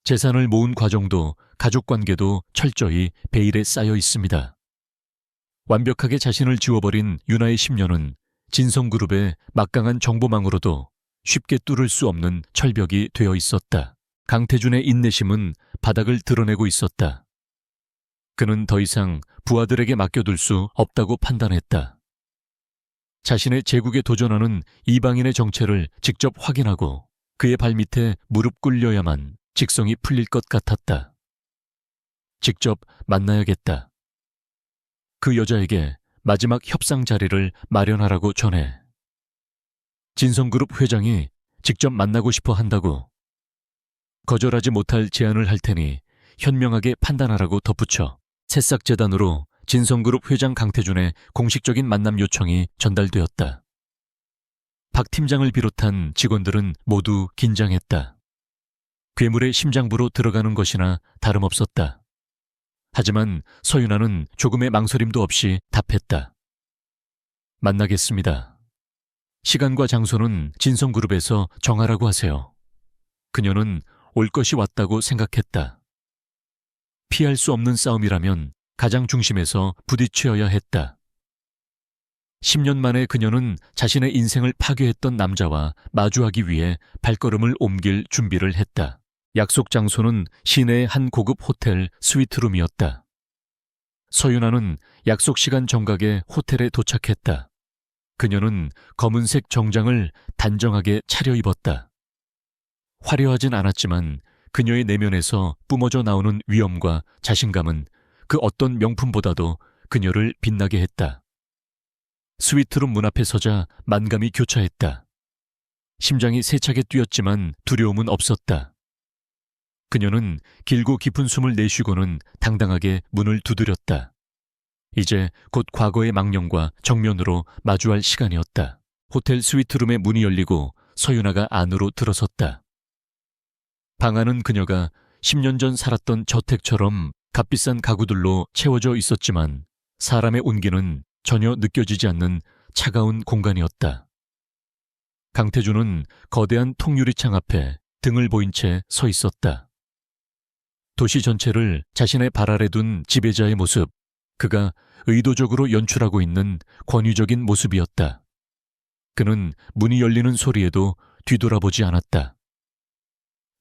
재산을 모은 과정도 가족관계도 철저히 베일에 쌓여 있습니다. 완벽하게 자신을 지워버린 윤아의 10년은 진성그룹의 막강한 정보망으로도 쉽게 뚫을 수 없는 철벽이 되어 있었다. 강태준의 인내심은 바닥을 드러내고 있었다. 그는 더 이상 부하들에게 맡겨둘 수 없다고 판단했다. 자신의 제국에 도전하는 이방인의 정체를 직접 확인하고 그의 발밑에 무릎 꿇려야만 직성이 풀릴 것 같았다. 직접 만나야겠다. 그 여자에게 마지막 협상 자리를 마련하라고 전해. 진성그룹 회장이 직접 만나고 싶어 한다고. 거절하지 못할 제안을 할 테니 현명하게 판단하라고 덧붙여 새싹재단으로 진성그룹 회장 강태준의 공식적인 만남 요청이 전달되었다. 박 팀장을 비롯한 직원들은 모두 긴장했다. 괴물의 심장부로 들어가는 것이나 다름없었다. 하지만 서윤아는 조금의 망설임도 없이 답했다. 만나겠습니다. 시간과 장소는 진성그룹에서 정하라고 하세요. 그녀는 올 것이 왔다고 생각했다. 피할 수 없는 싸움이라면 가장 중심에서 부딪혀야 했다. 10년 만에 그녀는 자신의 인생을 파괴했던 남자와 마주하기 위해 발걸음을 옮길 준비를 했다. 약속 장소는 시내의 한 고급 호텔 스위트룸이었다. 서윤아는 약속 시간 정각에 호텔에 도착했다. 그녀는 검은색 정장을 단정하게 차려입었다. 화려하진 않았지만 그녀의 내면에서 뿜어져 나오는 위엄과 자신감은 그 어떤 명품보다도 그녀를 빛나게 했다. 스위트룸 문 앞에 서자 만감이 교차했다. 심장이 세차게 뛰었지만 두려움은 없었다. 그녀는 길고 깊은 숨을 내쉬고는 당당하게 문을 두드렸다. 이제 곧 과거의 망령과 정면으로 마주할 시간이었다. 호텔 스위트룸의 문이 열리고 서윤아가 안으로 들어섰다. 방 안은 그녀가 10년 전 살았던 저택처럼 값비싼 가구들로 채워져 있었지만 사람의 온기는 전혀 느껴지지 않는 차가운 공간이었다. 강태준은 거대한 통유리창 앞에 등을 보인 채 서 있었다. 도시 전체를 자신의 발 아래 둔 지배자의 모습, 그가 의도적으로 연출하고 있는 권위적인 모습이었다. 그는 문이 열리는 소리에도 뒤돌아보지 않았다.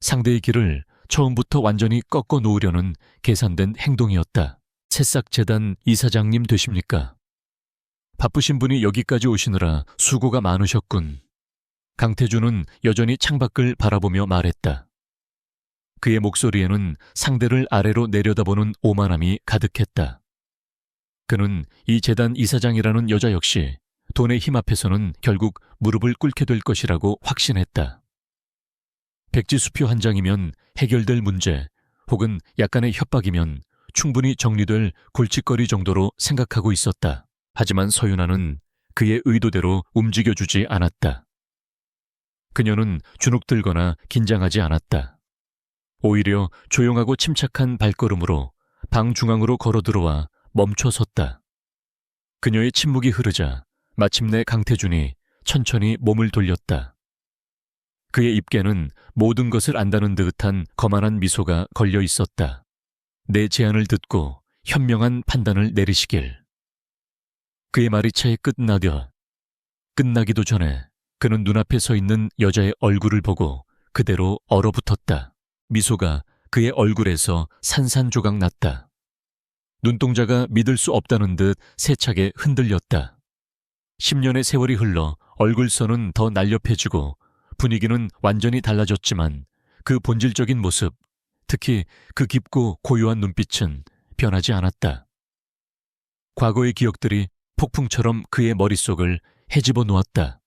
상대의 길을 처음부터 완전히 꺾어 놓으려는 계산된 행동이었다. 새싹재단 이사장님 되십니까? 바쁘신 분이 여기까지 오시느라 수고가 많으셨군. 강태준은 여전히 창밖을 바라보며 말했다. 그의 목소리에는 상대를 아래로 내려다보는 오만함이 가득했다. 그는 이 재단 이사장이라는 여자 역시 돈의 힘 앞에서는 결국 무릎을 꿇게 될 것이라고 확신했다. 백지수표 한 장이면 해결될 문제, 혹은 약간의 협박이면 충분히 정리될 골칫거리 정도로 생각하고 있었다. 하지만 서윤아는 그의 의도대로 움직여주지 않았다. 그녀는 주눅들거나 긴장하지 않았다. 오히려 조용하고 침착한 발걸음으로 방 중앙으로 걸어 들어와 멈춰 섰다. 그녀의 침묵이 흐르자 마침내 강태준이 천천히 몸을 돌렸다. 그의 입에는 모든 것을 안다는 듯한 거만한 미소가 걸려 있었다. 내 제안을 듣고 현명한 판단을 내리시길. 그의 말이 차에 끝나기도 전에 그는 눈앞에 서 있는 여자의 얼굴을 보고 그대로 얼어붙었다. 미소가 그의 얼굴에서 산산조각 났다. 눈동자가 믿을 수 없다는 듯 세차게 흔들렸다. 10년의 세월이 흘러 얼굴선은 더 날렵해지고 분위기는 완전히 달라졌지만 그 본질적인 모습, 특히 그 깊고 고요한 눈빛은 변하지 않았다. 과거의 기억들이 폭풍처럼 그의 머릿속을 헤집어 놓았다.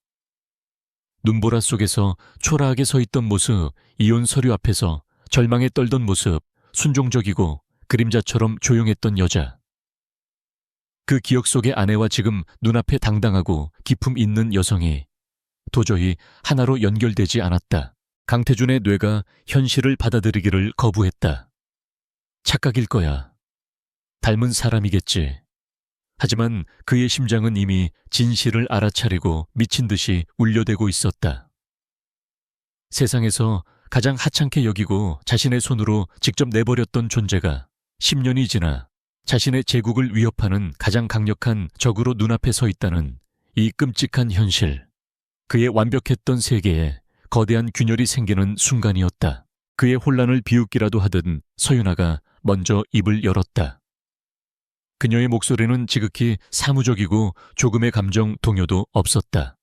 눈보라 속에서 초라하게 서 있던 모습, 이혼 서류 앞에서 절망에 떨던 모습, 순종적이고 그림자처럼 조용했던 여자. 그 기억 속의 아내와 지금 눈앞에 당당하고 기품 있는 여성이 도저히 하나로 연결되지 않았다. 강태준의 뇌가 현실을 받아들이기를 거부했다. 착각일 거야. 닮은 사람이겠지. 하지만 그의 심장은 이미 진실을 알아차리고 미친 듯이 울려대고 있었다. 세상에서 가장 하찮게 여기고 자신의 손으로 직접 내버렸던 존재가 10년이 지나 자신의 제국을 위협하는 가장 강력한 적으로 눈앞에 서 있다는 이 끔찍한 현실. 그의 완벽했던 세계에 거대한 균열이 생기는 순간이었다. 그의 혼란을 비웃기라도 하듯 서윤아가 먼저 입을 열었다. 그녀의 목소리는 지극히 사무적이고 조금의 감정 동요도 없었다.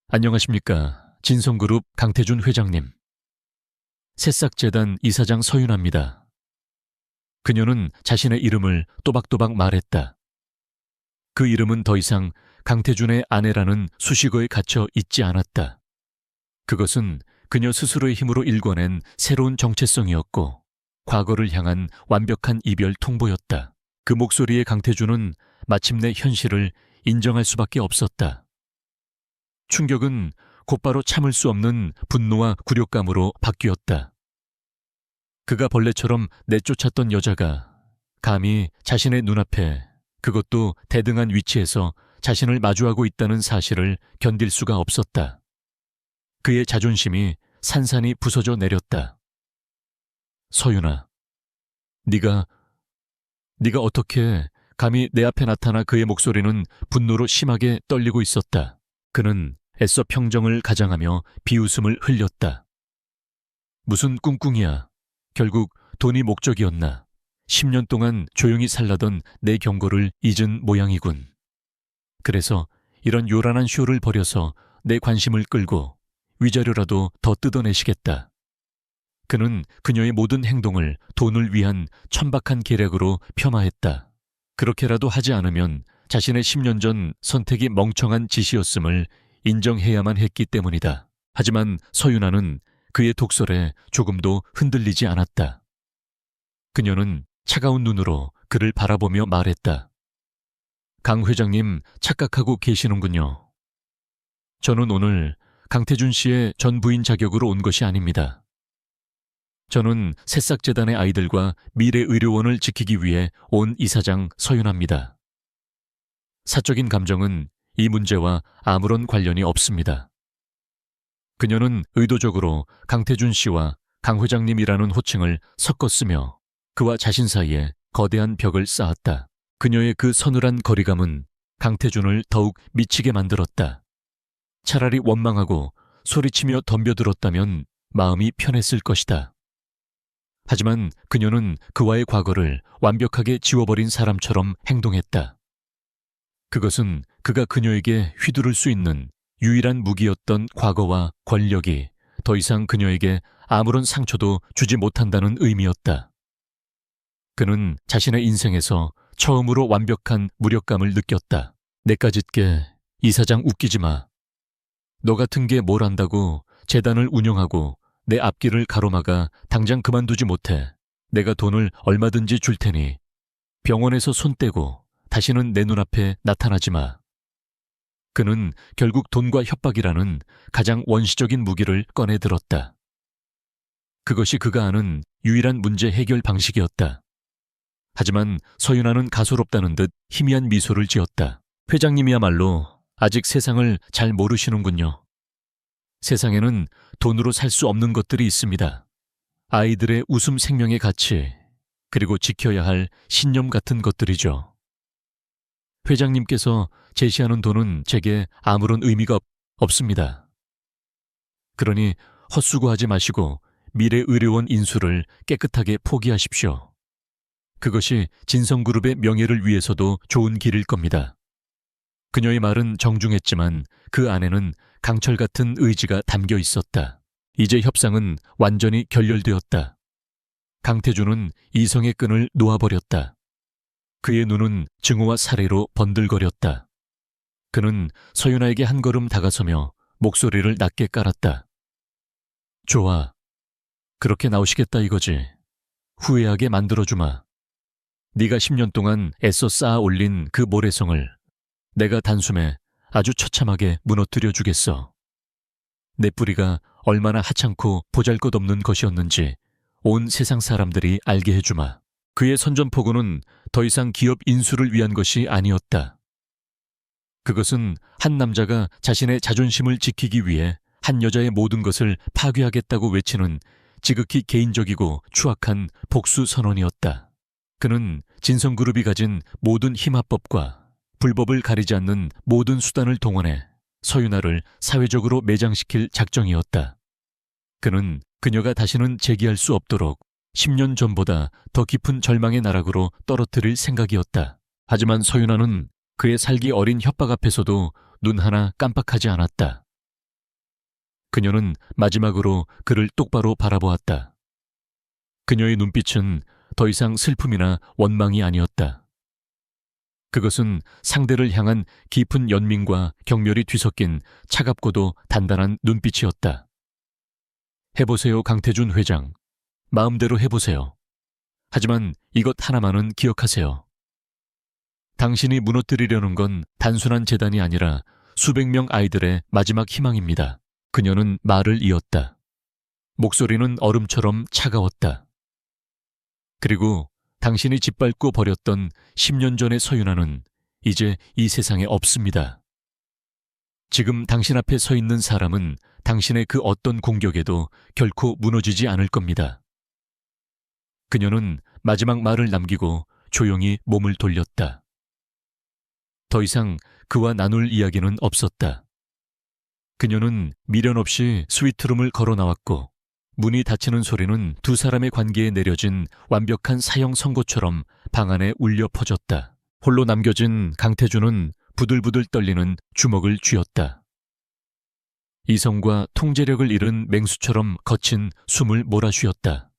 안녕하십니까. 진성그룹 강태준 회장님. 새싹재단 이사장 서윤아입니다. 그녀는 자신의 이름을 또박또박 말했다. 그 이름은 더 이상 강태준의 아내라는 수식어에 갇혀 있지 않았다. 그것은 그녀 스스로의 힘으로 일궈낸 새로운 정체성이었고 과거를 향한 완벽한 이별 통보였다. 그 목소리의 강태준은 마침내 현실을 인정할 수밖에 없었다. 충격은 곧바로 참을 수 없는 분노와 굴욕감으로 바뀌었다. 그가 벌레처럼 내쫓았던 여자가 감히 자신의 눈앞에, 그것도 대등한 위치에서 자신을 마주하고 있다는 사실을 견딜 수가 없었다. 그의 자존심이 산산이 부서져 내렸다. 서윤아, 네가 어떻게 감히 내 앞에 나타나. 그의 목소리는 분노로 심하게 떨리고 있었다. 그는 애써 평정을 가장하며 비웃음을 흘렸다. 무슨 꿍꿍이야. 결국 돈이 목적이었나. 10년 동안 조용히 살라던 내 경고를 잊은 모양이군. 그래서 이런 요란한 쇼를 벌여서 내 관심을 끌고 위자료라도 더 뜯어내시겠다. 그는 그녀의 모든 행동을 돈을 위한 천박한 계략으로 폄하했다. 그렇게라도 하지 않으면 자신의 10년 전 선택이 멍청한 짓이었음을 인정해야만 했기 때문이다. 하지만 서윤아는 그의 독설에 조금도 흔들리지 않았다. 그녀는 차가운 눈으로 그를 바라보며 말했다. 강 회장님 착각하고 계시는군요. 저는 오늘 강태준 씨의 전 부인 자격으로 온 것이 아닙니다. 저는 새싹재단의 아이들과 미래의료원을 지키기 위해 온 이사장 서윤아입니다. 사적인 감정은 이 문제와 아무런 관련이 없습니다. 그녀는 의도적으로 강태준 씨와 강 회장님이라는 호칭을 섞어 쓰며 그와 자신 사이에 거대한 벽을 쌓았다. 그녀의 그 서늘한 거리감은 강태준을 더욱 미치게 만들었다. 차라리 원망하고 소리치며 덤벼들었다면 마음이 편했을 것이다. 하지만 그녀는 그와의 과거를 완벽하게 지워버린 사람처럼 행동했다. 그것은 그가 그녀에게 휘두를 수 있는 유일한 무기였던 과거와 권력이 더 이상 그녀에게 아무런 상처도 주지 못한다는 의미였다. 그는 자신의 인생에서 처음으로 완벽한 무력감을 느꼈다. 내까짓게 이사장 웃기지 마. 너 같은 게 뭘 안다고 재단을 운영하고 내 앞길을 가로막아 당장 그만두지 못해. 내가 돈을 얼마든지 줄 테니 병원에서 손 떼고 다시는 내 눈앞에 나타나지 마. 그는 결국 돈과 협박이라는 가장 원시적인 무기를 꺼내 들었다. 그것이 그가 아는 유일한 문제 해결 방식이었다. 하지만 서윤아는 가소롭다는 듯 희미한 미소를 지었다. 회장님이야말로 아직 세상을 잘 모르시는군요. 세상에는 돈으로 살 수 없는 것들이 있습니다. 아이들의 웃음 생명의 가치, 그리고 지켜야 할 신념 같은 것들이죠. 회장님께서 제시하는 돈은 제게 아무런 의미가 없습니다. 그러니 헛수고하지 마시고 미래의료원 인수를 깨끗하게 포기하십시오. 그것이 진성그룹의 명예를 위해서도 좋은 길일 겁니다. 그녀의 말은 정중했지만 그 안에는 강철 같은 의지가 담겨 있었다. 이제 협상은 완전히 결렬되었다. 강태준은 이성의 끈을 놓아버렸다. 그의 눈은 증오와 살해로 번들거렸다. 그는 서윤아에게 한 걸음 다가서며 목소리를 낮게 깔았다. 좋아. 그렇게 나오시겠다 이거지. 후회하게 만들어주마. 네가 10년 동안 애써 쌓아 올린 그 모래성을 내가 단숨에 아주 처참하게 무너뜨려 주겠어. 내 뿌리가 얼마나 하찮고 보잘것없는 것이었는지 온 세상 사람들이 알게 해주마. 그의 선전포고는 더 이상 기업 인수를 위한 것이 아니었다. 그것은 한 남자가 자신의 자존심을 지키기 위해 한 여자의 모든 것을 파괴하겠다고 외치는 지극히 개인적이고 추악한 복수 선언이었다. 그는 진성그룹이 가진 모든 힘합법과 불법을 가리지 않는 모든 수단을 동원해 서윤아를 사회적으로 매장시킬 작정이었다. 그는 그녀가 다시는 재기할 수 없도록 10년 전보다 더 깊은 절망의 나락으로 떨어뜨릴 생각이었다. 하지만 서윤아는 그의 살기 어린 협박 앞에서도 눈 하나 깜빡하지 않았다. 그녀는 마지막으로 그를 똑바로 바라보았다. 그녀의 눈빛은 더 이상 슬픔이나 원망이 아니었다. 그것은 상대를 향한 깊은 연민과 경멸이 뒤섞인 차갑고도 단단한 눈빛이었다. 해보세요, 강태준 회장. 마음대로 해보세요. 하지만 이것 하나만은 기억하세요. 당신이 무너뜨리려는 건 단순한 재단이 아니라 수백 명 아이들의 마지막 희망입니다. 그녀는 말을 이었다. 목소리는 얼음처럼 차가웠다. 그리고 당신이 짓밟고 버렸던 10년 전의 서윤아는 이제 이 세상에 없습니다. 지금 당신 앞에 서 있는 사람은 당신의 그 어떤 공격에도 결코 무너지지 않을 겁니다. 그녀는 마지막 말을 남기고 조용히 몸을 돌렸다. 더 이상 그와 나눌 이야기는 없었다. 그녀는 미련 없이 스위트룸을 걸어 나왔고 문이 닫히는 소리는 두 사람의 관계에 내려진 완벽한 사형 선고처럼 방 안에 울려 퍼졌다. 홀로 남겨진 강태준은 부들부들 떨리는 주먹을 쥐었다. 이성과 통제력을 잃은 맹수처럼 거친 숨을 몰아쉬었다.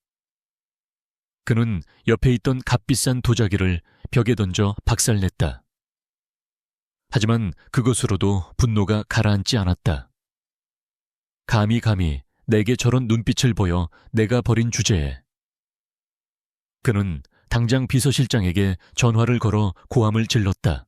그는 옆에 있던 값비싼 도자기를 벽에 던져 박살냈다. 하지만 그것으로도 분노가 가라앉지 않았다. 감히 내게 저런 눈빛을 보여 내가 벌인 주제에. 그는 당장 비서실장에게 전화를 걸어 고함을 질렀다.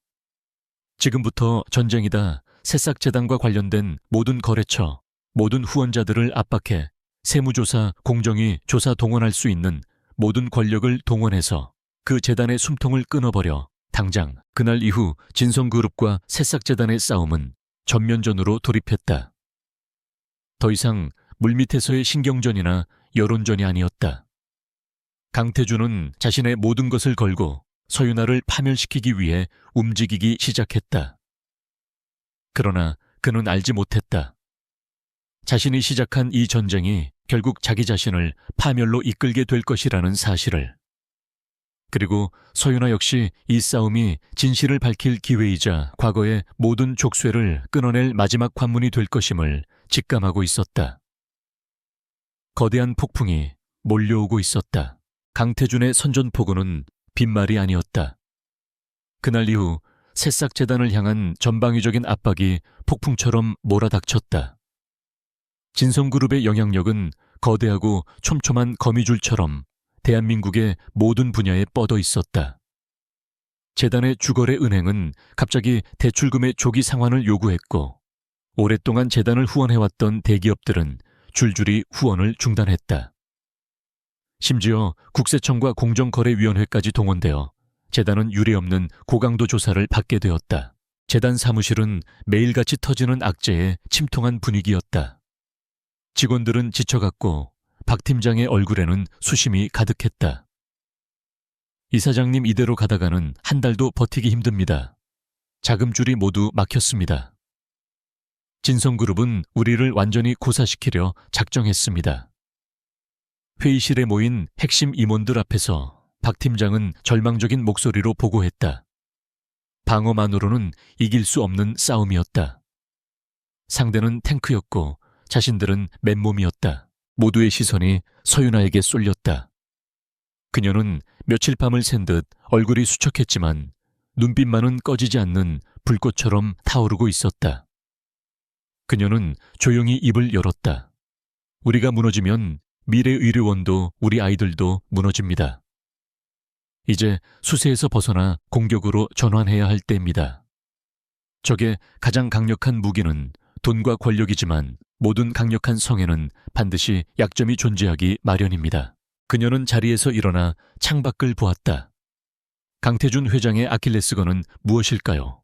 지금부터 전쟁이다. 새싹재단과 관련된 모든 거래처, 모든 후원자들을 압박해 세무조사, 공정위 조사 동원할 수 있는 모든 권력을 동원해서 그 재단의 숨통을 끊어버려 당장 그날 이후 진성그룹과 새싹재단의 싸움은 전면전으로 돌입했다. 더 이상 물밑에서의 신경전이나 여론전이 아니었다. 강태준은 자신의 모든 것을 걸고 서윤아를 파멸시키기 위해 움직이기 시작했다. 그러나 그는 알지 못했다. 자신이 시작한 이 전쟁이 결국 자기 자신을 파멸로 이끌게 될 것이라는 사실을. 그리고 서윤아 역시 이 싸움이 진실을 밝힐 기회이자 과거의 모든 족쇄를 끊어낼 마지막 관문이 될 것임을 직감하고 있었다. 거대한 폭풍이 몰려오고 있었다. 강태준의 선전포고는 빈말이 아니었다. 그날 이후 새싹재단을 향한 전방위적인 압박이 폭풍처럼 몰아닥쳤다. 진성그룹의 영향력은 거대하고 촘촘한 거미줄처럼 대한민국의 모든 분야에 뻗어 있었다. 재단의 주거래 은행은 갑자기 대출금의 조기 상환을 요구했고, 오랫동안 재단을 후원해왔던 대기업들은 줄줄이 후원을 중단했다. 심지어 국세청과 공정거래위원회까지 동원되어 재단은 유례없는 고강도 조사를 받게 되었다. 재단 사무실은 매일같이 터지는 악재에 침통한 분위기였다. 직원들은 지쳐갔고 박 팀장의 얼굴에는 수심이 가득했다. 이사장님, 이대로 가다가는 한 달도 버티기 힘듭니다. 자금줄이 모두 막혔습니다. 진성그룹은 우리를 완전히 고사시키려 작정했습니다. 회의실에 모인 핵심 임원들 앞에서 박 팀장은 절망적인 목소리로 보고했다. 방어만으로는 이길 수 없는 싸움이었다. 상대는 탱크였고 자신들은 맨몸이었다. 모두의 시선이 서윤아에게 쏠렸다. 그녀는 며칠 밤을 샌 듯 얼굴이 수척했지만 눈빛만은 꺼지지 않는 불꽃처럼 타오르고 있었다. 그녀는 조용히 입을 열었다. 우리가 무너지면 미래의료원도 우리 아이들도 무너집니다. 이제 수세에서 벗어나 공격으로 전환해야 할 때입니다. 적의 가장 강력한 무기는 돈과 권력이지만 모든 강력한 성에는 반드시 약점이 존재하기 마련입니다. 그녀는 자리에서 일어나 창밖을 보았다. 강태준 회장의 아킬레스건은 무엇일까요?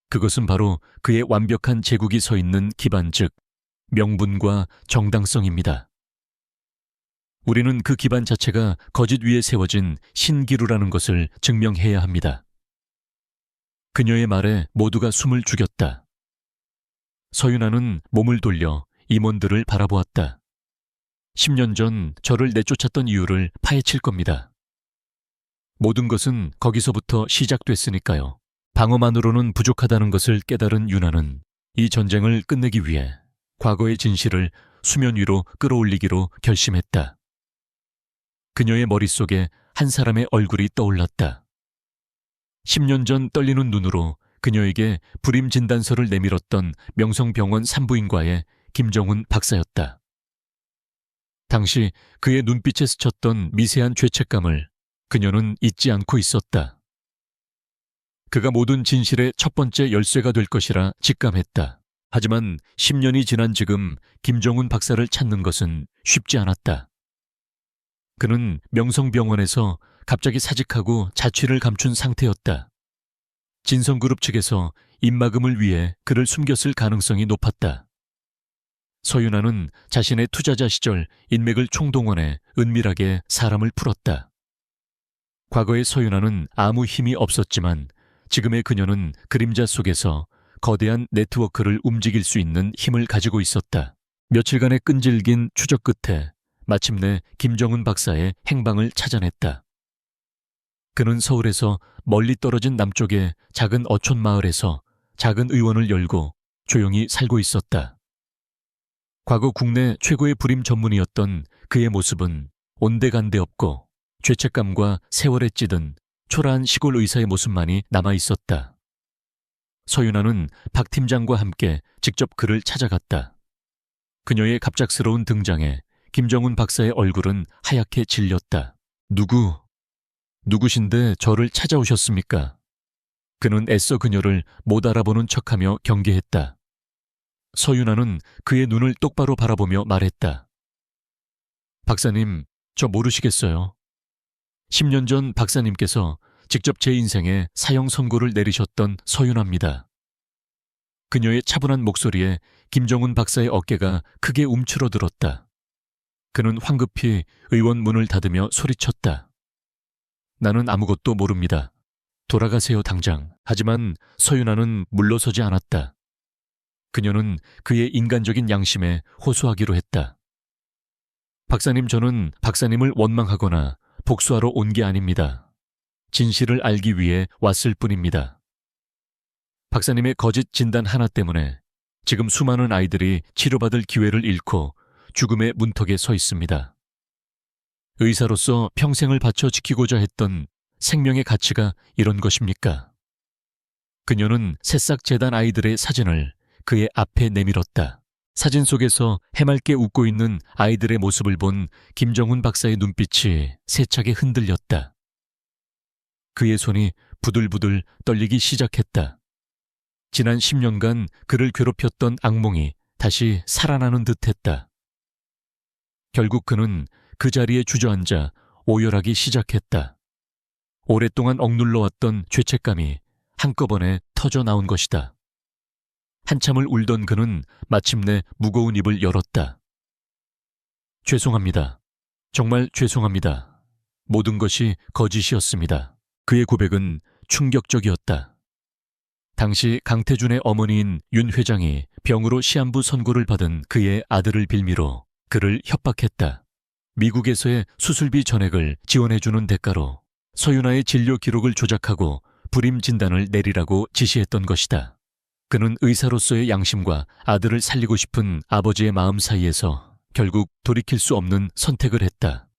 그것은 바로 그의 완벽한 제국이 서 있는 기반, 즉 명분과 정당성입니다. 우리는 그 기반 자체가 거짓 위에 세워진 신기루라는 것을 증명해야 합니다. 그녀의 말에 모두가 숨을 죽였다. 서윤아는 몸을 돌려 임원들을 바라보았다. 10년 전 저를 내쫓았던 이유를 파헤칠 겁니다. 모든 것은 거기서부터 시작됐으니까요. 방어만으로는 부족하다는 것을 깨달은 윤아는 이 전쟁을 끝내기 위해 과거의 진실을 수면 위로 끌어올리기로 결심했다. 그녀의 머릿속에 한 사람의 얼굴이 떠올랐다. 10년 전 떨리는 눈으로 그녀에게 불임 진단서를 내밀었던 명성병원 산부인과의 김정훈 박사였다. 당시 그의 눈빛에 스쳤던 미세한 죄책감을 그녀는 잊지 않고 있었다. 그가 모든 진실의 첫 번째 열쇠가 될 것이라 직감했다. 하지만 10년이 지난 지금 김정훈 박사를 찾는 것은 쉽지 않았다. 그는 명성병원에서 갑자기 사직하고 자취를 감춘 상태였다. 진성그룹 측에서 입막음을 위해 그를 숨겼을 가능성이 높았다. 서윤아는 자신의 투자자 시절 인맥을 총동원해 은밀하게 사람을 풀었다. 과거의 서윤아는 아무 힘이 없었지만 지금의 그녀는 그림자 속에서 거대한 네트워크를 움직일 수 있는 힘을 가지고 있었다. 며칠간의 끈질긴 추적 끝에 마침내 김정훈 박사의 행방을 찾아냈다. 그는 서울에서 멀리 떨어진 남쪽의 작은 어촌 마을에서 작은 의원을 열고 조용히 살고 있었다. 과거 국내 최고의 불임 전문이었던 그의 모습은 온데간데 없고 죄책감과 세월에 찌든 초라한 시골 의사의 모습만이 남아있었다. 서윤아는 박 팀장과 함께 직접 그를 찾아갔다. 그녀의 갑작스러운 등장에 김정훈 박사의 얼굴은 하얗게 질렸다. 누구신데 저를 찾아오셨습니까? 그는 애써 그녀를 못 알아보는 척하며 경계했다. 서윤아는 그의 눈을 똑바로 바라보며 말했다. 박사님, 저 모르시겠어요? 10년 전 박사님께서 직접 제 인생에 사형 선고를 내리셨던 서윤아입니다. 그녀의 차분한 목소리에 김정훈 박사의 어깨가 크게 움츠러들었다. 그는 황급히 의원 문을 닫으며 소리쳤다. 나는 아무것도 모릅니다. 돌아가세요, 당장. 하지만 서윤아는 물러서지 않았다. 그녀는 그의 인간적인 양심에 호소하기로 했다. 박사님, 저는 박사님을 원망하거나 복수하러 온 게 아닙니다. 진실을 알기 위해 왔을 뿐입니다. 박사님의 거짓 진단 하나 때문에 지금 수많은 아이들이 치료받을 기회를 잃고 죽음의 문턱에 서 있습니다. 의사로서 평생을 바쳐 지키고자 했던 생명의 가치가 이런 것입니까? 그녀는 새싹 재단 아이들의 사진을 그의 앞에 내밀었다. 사진 속에서 해맑게 웃고 있는 아이들의 모습을 본 김정훈 박사의 눈빛이 세차게 흔들렸다. 그의 손이 부들부들 떨리기 시작했다. 지난 10년간 그를 괴롭혔던 악몽이 다시 살아나는 듯했다. 결국 그는 그 자리에 주저앉아 오열하기 시작했다. 오랫동안 억눌러왔던 죄책감이 한꺼번에 터져 나온 것이다. 한참을 울던 그는 마침내 무거운 입을 열었다. 죄송합니다. 정말 죄송합니다. 모든 것이 거짓이었습니다. 그의 고백은 충격적이었다. 당시 강태준의 어머니인 윤 회장이 병으로 시한부 선고를 받은 그의 아들을 빌미로 그를 협박했다. 미국에서의 수술비 전액을 지원해주는 대가로 서윤아의 진료 기록을 조작하고 불임 진단을 내리라고 지시했던 것이다. 그는 의사로서의 양심과 아들을 살리고 싶은 아버지의 마음 사이에서 결국 돌이킬 수 없는 선택을 했다.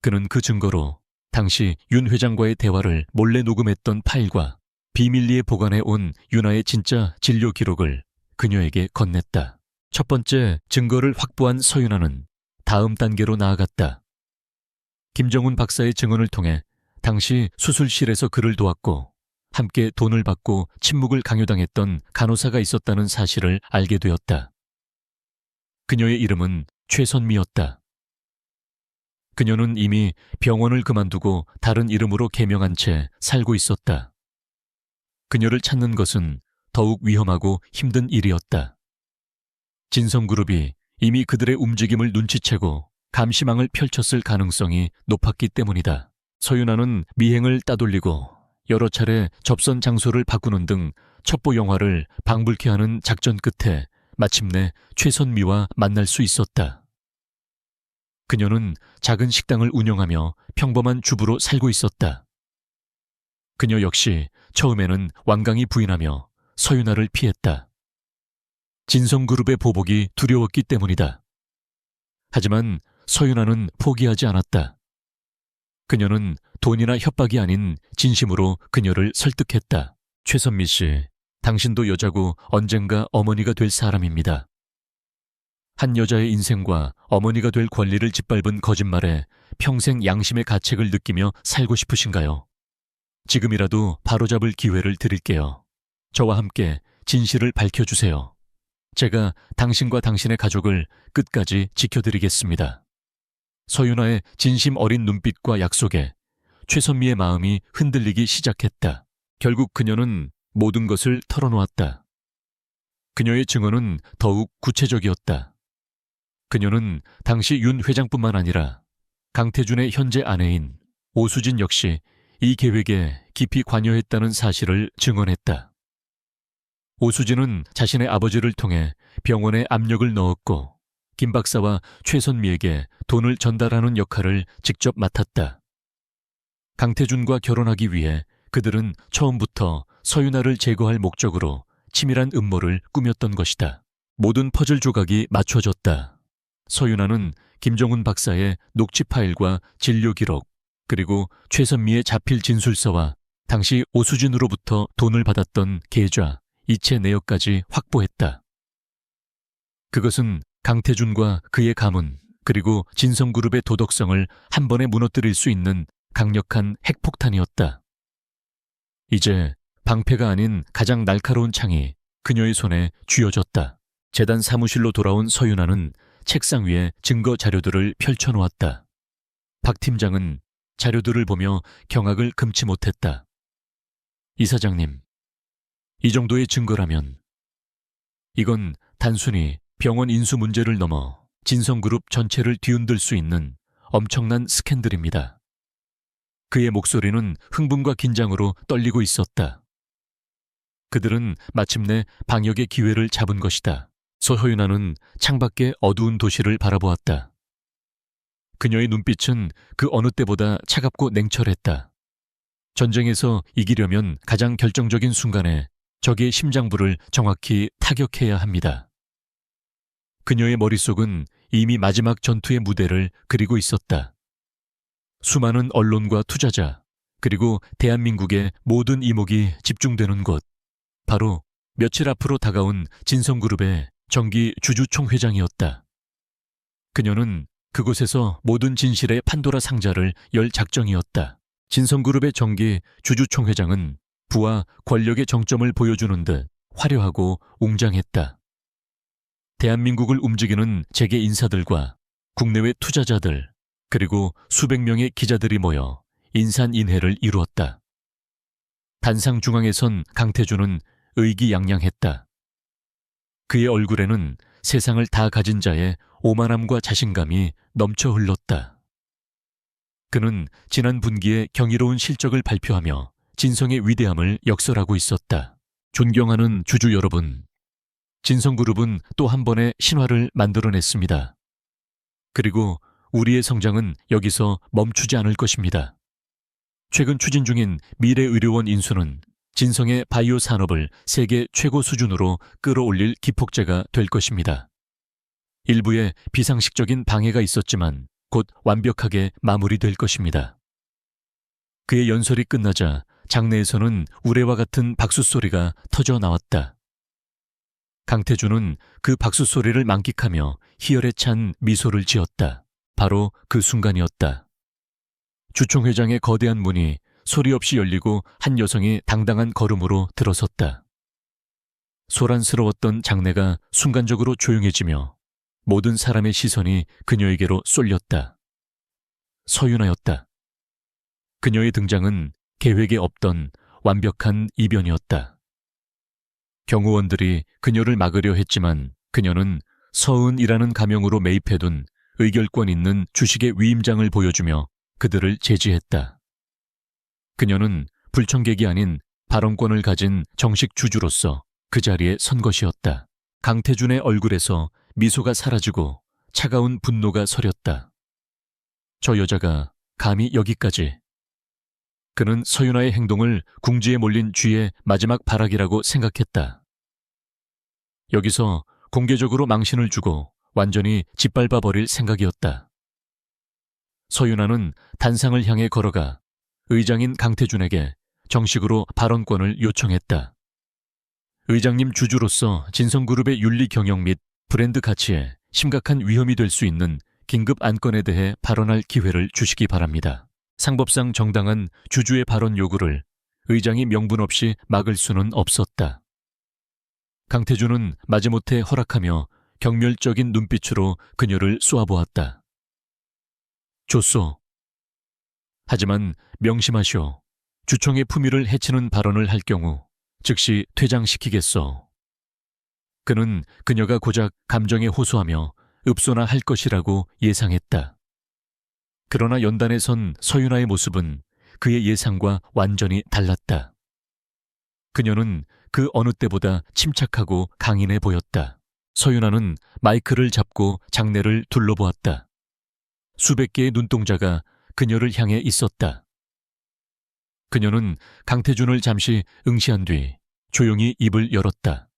그는 그 증거로 당시 윤 회장과의 대화를 몰래 녹음했던 파일과 비밀리에 보관해 온 윤아의 진짜 진료 기록을 그녀에게 건넸다. 첫 번째 증거를 확보한 서윤아는 다음 단계로 나아갔다. 김정훈 박사의 증언을 통해 당시 수술실에서 그를 도왔고 함께 돈을 받고 침묵을 강요당했던 간호사가 있었다는 사실을 알게 되었다. 그녀의 이름은 최선미였다. 그녀는 이미 병원을 그만두고 다른 이름으로 개명한 채 살고 있었다. 그녀를 찾는 것은 더욱 위험하고 힘든 일이었다. 진성그룹이 이미 그들의 움직임을 눈치채고 감시망을 펼쳤을 가능성이 높았기 때문이다. 서윤아는 미행을 따돌리고 여러 차례 접선 장소를 바꾸는 등 첩보 영화를 방불케 하는 작전 끝에 마침내 최선미와 만날 수 있었다. 그녀는 작은 식당을 운영하며 평범한 주부로 살고 있었다. 그녀 역시 처음에는 완강히 부인하며 서윤아를 피했다. 진성그룹의 보복이 두려웠기 때문이다. 하지만 서윤아는 포기하지 않았다. 그녀는 돈이나 협박이 아닌 진심으로 그녀를 설득했다. 최선미 씨, 당신도 여자고 언젠가 어머니가 될 사람입니다. 한 여자의 인생과 어머니가 될 권리를 짓밟은 거짓말에 평생 양심의 가책을 느끼며 살고 싶으신가요? 지금이라도 바로잡을 기회를 드릴게요. 저와 함께 진실을 밝혀주세요. 제가 당신과 당신의 가족을 끝까지 지켜드리겠습니다. 서윤아의 진심 어린 눈빛과 약속에 최선미의 마음이 흔들리기 시작했다. 결국 그녀는 모든 것을 털어놓았다. 그녀의 증언은 더욱 구체적이었다. 그녀는 당시 윤 회장뿐만 아니라 강태준의 현재 아내인 오수진 역시 이 계획에 깊이 관여했다는 사실을 증언했다. 오수진은 자신의 아버지를 통해 병원에 압력을 넣었고 김 박사와 최선미에게 돈을 전달하는 역할을 직접 맡았다. 강태준과 결혼하기 위해 그들은 처음부터 서윤아를 제거할 목적으로 치밀한 음모를 꾸몄던 것이다. 모든 퍼즐 조각이 맞춰졌다. 서윤아는 김정훈 박사의 녹취 파일과 진료 기록, 그리고 최선미의 자필 진술서와 당시 오수진으로부터 돈을 받았던 계좌, 이체 내역까지 확보했다. 그것은 강태준과 그의 가문, 그리고 진성그룹의 도덕성을 한 번에 무너뜨릴 수 있는 강력한 핵폭탄이었다. 이제 방패가 아닌 가장 날카로운 창이 그녀의 손에 쥐어졌다. 재단 사무실로 돌아온 서윤아는 책상 위에 증거 자료들을 펼쳐놓았다. 박 팀장은 자료들을 보며 경악을 금치 못했다. 이사장님, 이 정도의 증거라면 이건 단순히 병원 인수 문제를 넘어 진성그룹 전체를 뒤흔들 수 있는 엄청난 스캔들입니다. 그의 목소리는 흥분과 긴장으로 떨리고 있었다. 그들은 마침내 방역의 기회를 잡은 것이다. 서효윤아는 창밖의 어두운 도시를 바라보았다. 그녀의 눈빛은 그 어느 때보다 차갑고 냉철했다. 전쟁에서 이기려면 가장 결정적인 순간에 적의 심장부를 정확히 타격해야 합니다. 그녀의 머릿속은 이미 마지막 전투의 무대를 그리고 있었다. 수많은 언론과 투자자, 그리고 대한민국의 모든 이목이 집중되는 곳, 바로 며칠 앞으로 다가온 진성그룹의 정기 주주총회장이었다. 그녀는 그곳에서 모든 진실의 판도라 상자를 열 작정이었다. 진성그룹의 정기 주주총회장은 부와 권력의 정점을 보여주는 듯 화려하고 웅장했다. 대한민국을 움직이는 재계 인사들과 국내외 투자자들, 그리고 수백 명의 기자들이 모여 인산인해를 이루었다. 단상 중앙에 선 강태준은 의기양양했다. 그의 얼굴에는 세상을 다 가진 자의 오만함과 자신감이 넘쳐 흘렀다. 그는 지난 분기에 경이로운 실적을 발표하며 진성의 위대함을 역설하고 있었다. 존경하는 주주 여러분, 진성그룹은 또 한 번의 신화를 만들어냈습니다. 그리고 우리의 성장은 여기서 멈추지 않을 것입니다. 최근 추진 중인 미래의료원 인수는 진성의 바이오 산업을 세계 최고 수준으로 끌어올릴 기폭제가 될 것입니다. 일부에 비상식적인 방해가 있었지만 곧 완벽하게 마무리될 것입니다. 그의 연설이 끝나자 장내에서는 우레와 같은 박수 소리가 터져 나왔다. 강태준은 그 박수 소리를 만끽하며 희열에 찬 미소를 지었다. 바로 그 순간이었다. 주총회장의 거대한 문이 소리 없이 열리고 한 여성이 당당한 걸음으로 들어섰다. 소란스러웠던 장내가 순간적으로 조용해지며 모든 사람의 시선이 그녀에게로 쏠렸다. 서윤아였다. 그녀의 등장은 계획에 없던 완벽한 이변이었다. 경호원들이 그녀를 막으려 했지만 그녀는 서은이라는 가명으로 매입해둔 의결권 있는 주식의 위임장을 보여주며 그들을 제지했다. 그녀는 불청객이 아닌 발언권을 가진 정식 주주로서 그 자리에 선 것이었다. 강태준의 얼굴에서 미소가 사라지고 차가운 분노가 서렸다. 저 여자가 감히 여기까지. 그는 서윤아의 행동을 궁지에 몰린 쥐의 마지막 발악이라고 생각했다. 여기서 공개적으로 망신을 주고 완전히 짓밟아 버릴 생각이었다. 서윤아는 단상을 향해 걸어가 의장인 강태준에게 정식으로 발언권을 요청했다. 의장님 주주로서 진성그룹의 윤리 경영 및 브랜드 가치에 심각한 위험이 될 수 있는 긴급 안건에 대해 발언할 기회를 주시기 바랍니다. 상법상 정당한 주주의 발언 요구를 의장이 명분 없이 막을 수는 없었다. 강태준은 마지못해 허락하며 경멸적인 눈빛으로 그녀를 쏘아보았다. 좋소. 하지만 명심하시오. 주총의 품위를 해치는 발언을 할 경우 즉시 퇴장시키겠소. 그는 그녀가 고작 감정에 호소하며 읍소나 할 것이라고 예상했다. 그러나 연단에 선 서윤아의 모습은 그의 예상과 완전히 달랐다. 그녀는 그 어느 때보다 침착하고 강인해 보였다. 서윤아는 마이크를 잡고 장내를 둘러보았다. 수백 개의 눈동자가 그녀를 향해 있었다. 그녀는 강태준을 잠시 응시한 뒤 조용히 입을 열었다.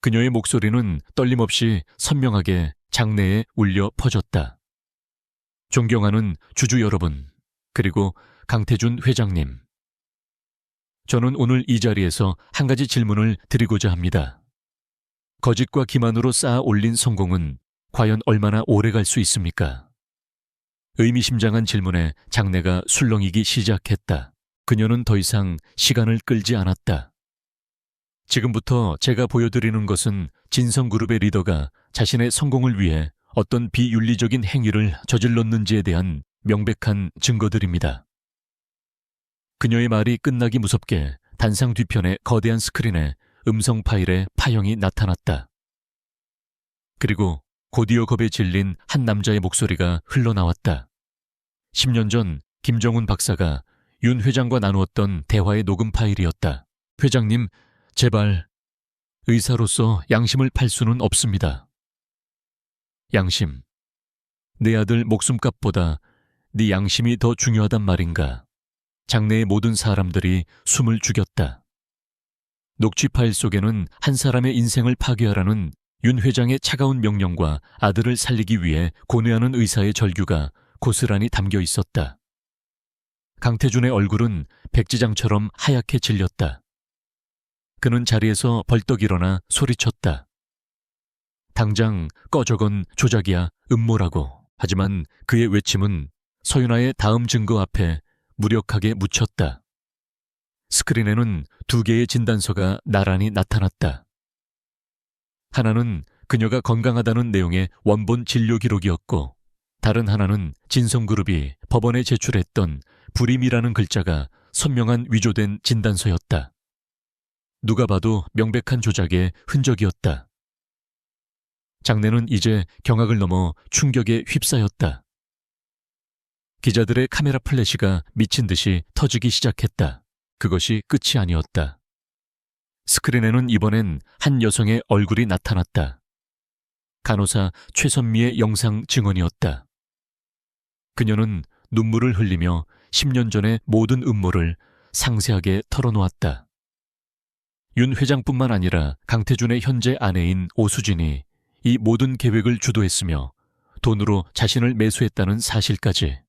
그녀의 목소리는 떨림없이 선명하게 장내에 울려 퍼졌다. 존경하는 주주 여러분, 그리고 강태준 회장님. 저는 오늘 이 자리에서 한 가지 질문을 드리고자 합니다. 거짓과 기만으로 쌓아 올린 성공은 과연 얼마나 오래 갈 수 있습니까? 의미심장한 질문에 장내가 술렁이기 시작했다. 그녀는 더 이상 시간을 끌지 않았다. 지금부터 제가 보여드리는 것은 진성그룹의 리더가 자신의 성공을 위해 어떤 비윤리적인 행위를 저질렀는지에 대한 명백한 증거들입니다. 그녀의 말이 끝나기 무섭게 단상 뒤편의 거대한 스크린에 음성 파일의 파형이 나타났다. 그리고 곧이어 겁에 질린 한 남자의 목소리가 흘러나왔다. 10년 전 김정훈 박사가 윤 회장과 나누었던 대화의 녹음 파일이었다. 회장님, 제발 의사로서 양심을 팔 수는 없습니다. 양심. 내 아들 목숨값보다 네 양심이 더 중요하단 말인가. 장내의 모든 사람들이 숨을 죽였다. 녹취 파일 속에는 한 사람의 인생을 파괴하라는 윤 회장의 차가운 명령과 아들을 살리기 위해 고뇌하는 의사의 절규가 고스란히 담겨 있었다. 강태준의 얼굴은 백지장처럼 하얗게 질렸다. 그는 자리에서 벌떡 일어나 소리쳤다. 당장 꺼져건 조작이야, 음모라고. 하지만 그의 외침은 서윤아의 다음 증거 앞에 무력하게 묻혔다. 스크린에는 2개의 진단서가 나란히 나타났다. 하나는 그녀가 건강하다는 내용의 원본 진료 기록이었고, 다른 하나는 진성그룹이 법원에 제출했던 불임이라는 글자가 선명한 위조된 진단서였다. 누가 봐도 명백한 조작의 흔적이었다. 장내는 이제 경악을 넘어 충격에 휩싸였다. 기자들의 카메라 플래시가 미친 듯이 터지기 시작했다. 그것이 끝이 아니었다. 스크린에는 이번엔 한 여성의 얼굴이 나타났다. 간호사 최선미의 영상 증언이었다. 그녀는 눈물을 흘리며 10년 전의 모든 음모를 상세하게 털어놓았다. 윤 회장뿐만 아니라 강태준의 현재 아내인 오수진이 이 모든 계획을 주도했으며 돈으로 자신을 매수했다는 사실까지.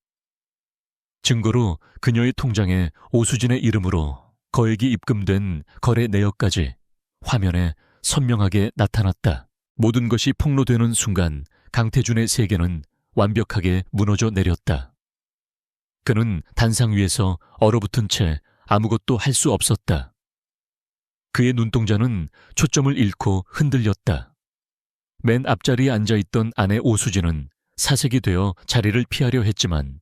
증거로 그녀의 통장에 오수진의 이름으로 거액이 입금된 거래 내역까지 화면에 선명하게 나타났다. 모든 것이 폭로되는 순간 강태준의 세계는 완벽하게 무너져 내렸다. 그는 단상 위에서 얼어붙은 채 아무것도 할 수 없었다. 그의 눈동자는 초점을 잃고 흔들렸다. 맨 앞자리에 앉아있던 아내 오수진은 사색이 되어 자리를 피하려 했지만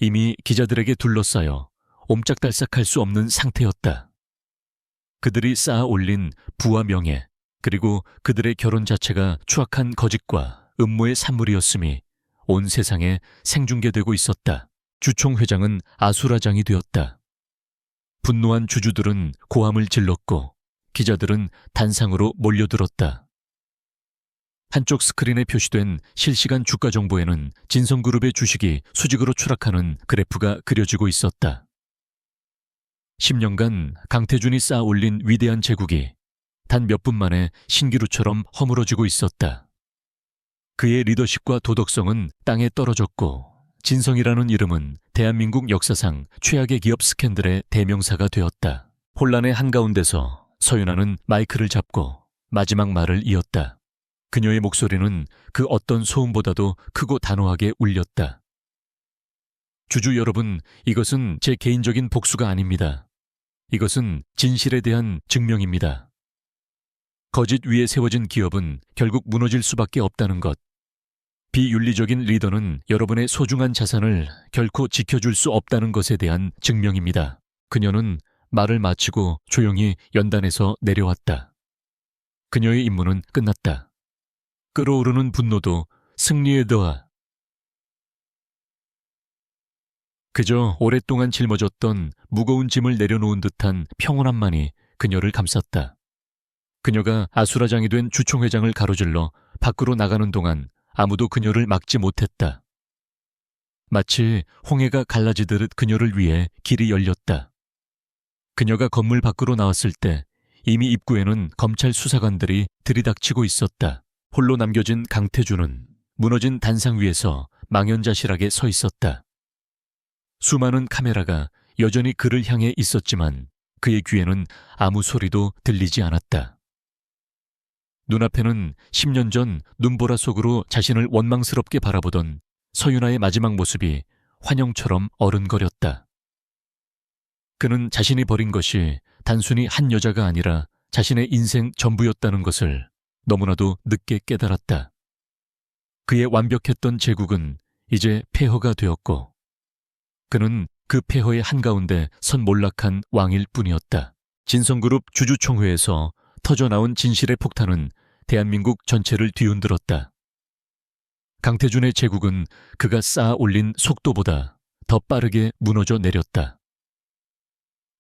이미 기자들에게 둘러싸여 옴짝달싹할 수 없는 상태였다. 그들이 쌓아 올린 부와 명예, 그리고 그들의 결혼 자체가 추악한 거짓과 음모의 산물이었음이 온 세상에 생중계되고 있었다. 주총 회장은 아수라장이 되었다. 분노한 주주들은 고함을 질렀고 기자들은 단상으로 몰려들었다. 한쪽 스크린에 표시된 실시간 주가 정보에는 진성그룹의 주식이 수직으로 추락하는 그래프가 그려지고 있었다. 10년간 강태준이 쌓아 올린 위대한 제국이 단 몇 분 만에 신기루처럼 허물어지고 있었다. 그의 리더십과 도덕성은 땅에 떨어졌고 진성이라는 이름은 대한민국 역사상 최악의 기업 스캔들의 대명사가 되었다. 혼란의 한가운데서 서윤아는 마이크를 잡고 마지막 말을 이었다. 그녀의 목소리는 그 어떤 소음보다도 크고 단호하게 울렸다. 주주 여러분, 이것은 제 개인적인 복수가 아닙니다. 이것은 진실에 대한 증명입니다. 거짓 위에 세워진 기업은 결국 무너질 수밖에 없다는 것. 비윤리적인 리더는 여러분의 소중한 자산을 결코 지켜줄 수 없다는 것에 대한 증명입니다. 그녀는 말을 마치고 조용히 연단에서 내려왔다. 그녀의 임무는 끝났다. 끓어오르는 분노도 승리에 더하. 그저 오랫동안 짊어졌던 무거운 짐을 내려놓은 듯한 평온함만이 그녀를 감쌌다. 그녀가 아수라장이 된 주총회장을 가로질러 밖으로 나가는 동안 아무도 그녀를 막지 못했다. 마치 홍해가 갈라지듯 그녀를 위해 길이 열렸다. 그녀가 건물 밖으로 나왔을 때 이미 입구에는 검찰 수사관들이 들이닥치고 있었다. 홀로 남겨진 강태준은 무너진 단상 위에서 망연자실하게 서 있었다. 수많은 카메라가 여전히 그를 향해 있었지만 그의 귀에는 아무 소리도 들리지 않았다. 눈앞에는 10년 전 눈보라 속으로 자신을 원망스럽게 바라보던 서윤아의 마지막 모습이 환영처럼 어른거렸다. 그는 자신이 버린 것이 단순히 한 여자가 아니라 자신의 인생 전부였다는 것을 너무나도 늦게 깨달았다. 그의 완벽했던 제국은 이제 폐허가 되었고 그는 그 폐허의 한가운데 선몰락한 왕일 뿐이었다. 진성그룹 주주총회에서 터져나온 진실의 폭탄은 대한민국 전체를 뒤흔들었다. 강태준의 제국은 그가 쌓아 올린 속도보다 더 빠르게 무너져 내렸다.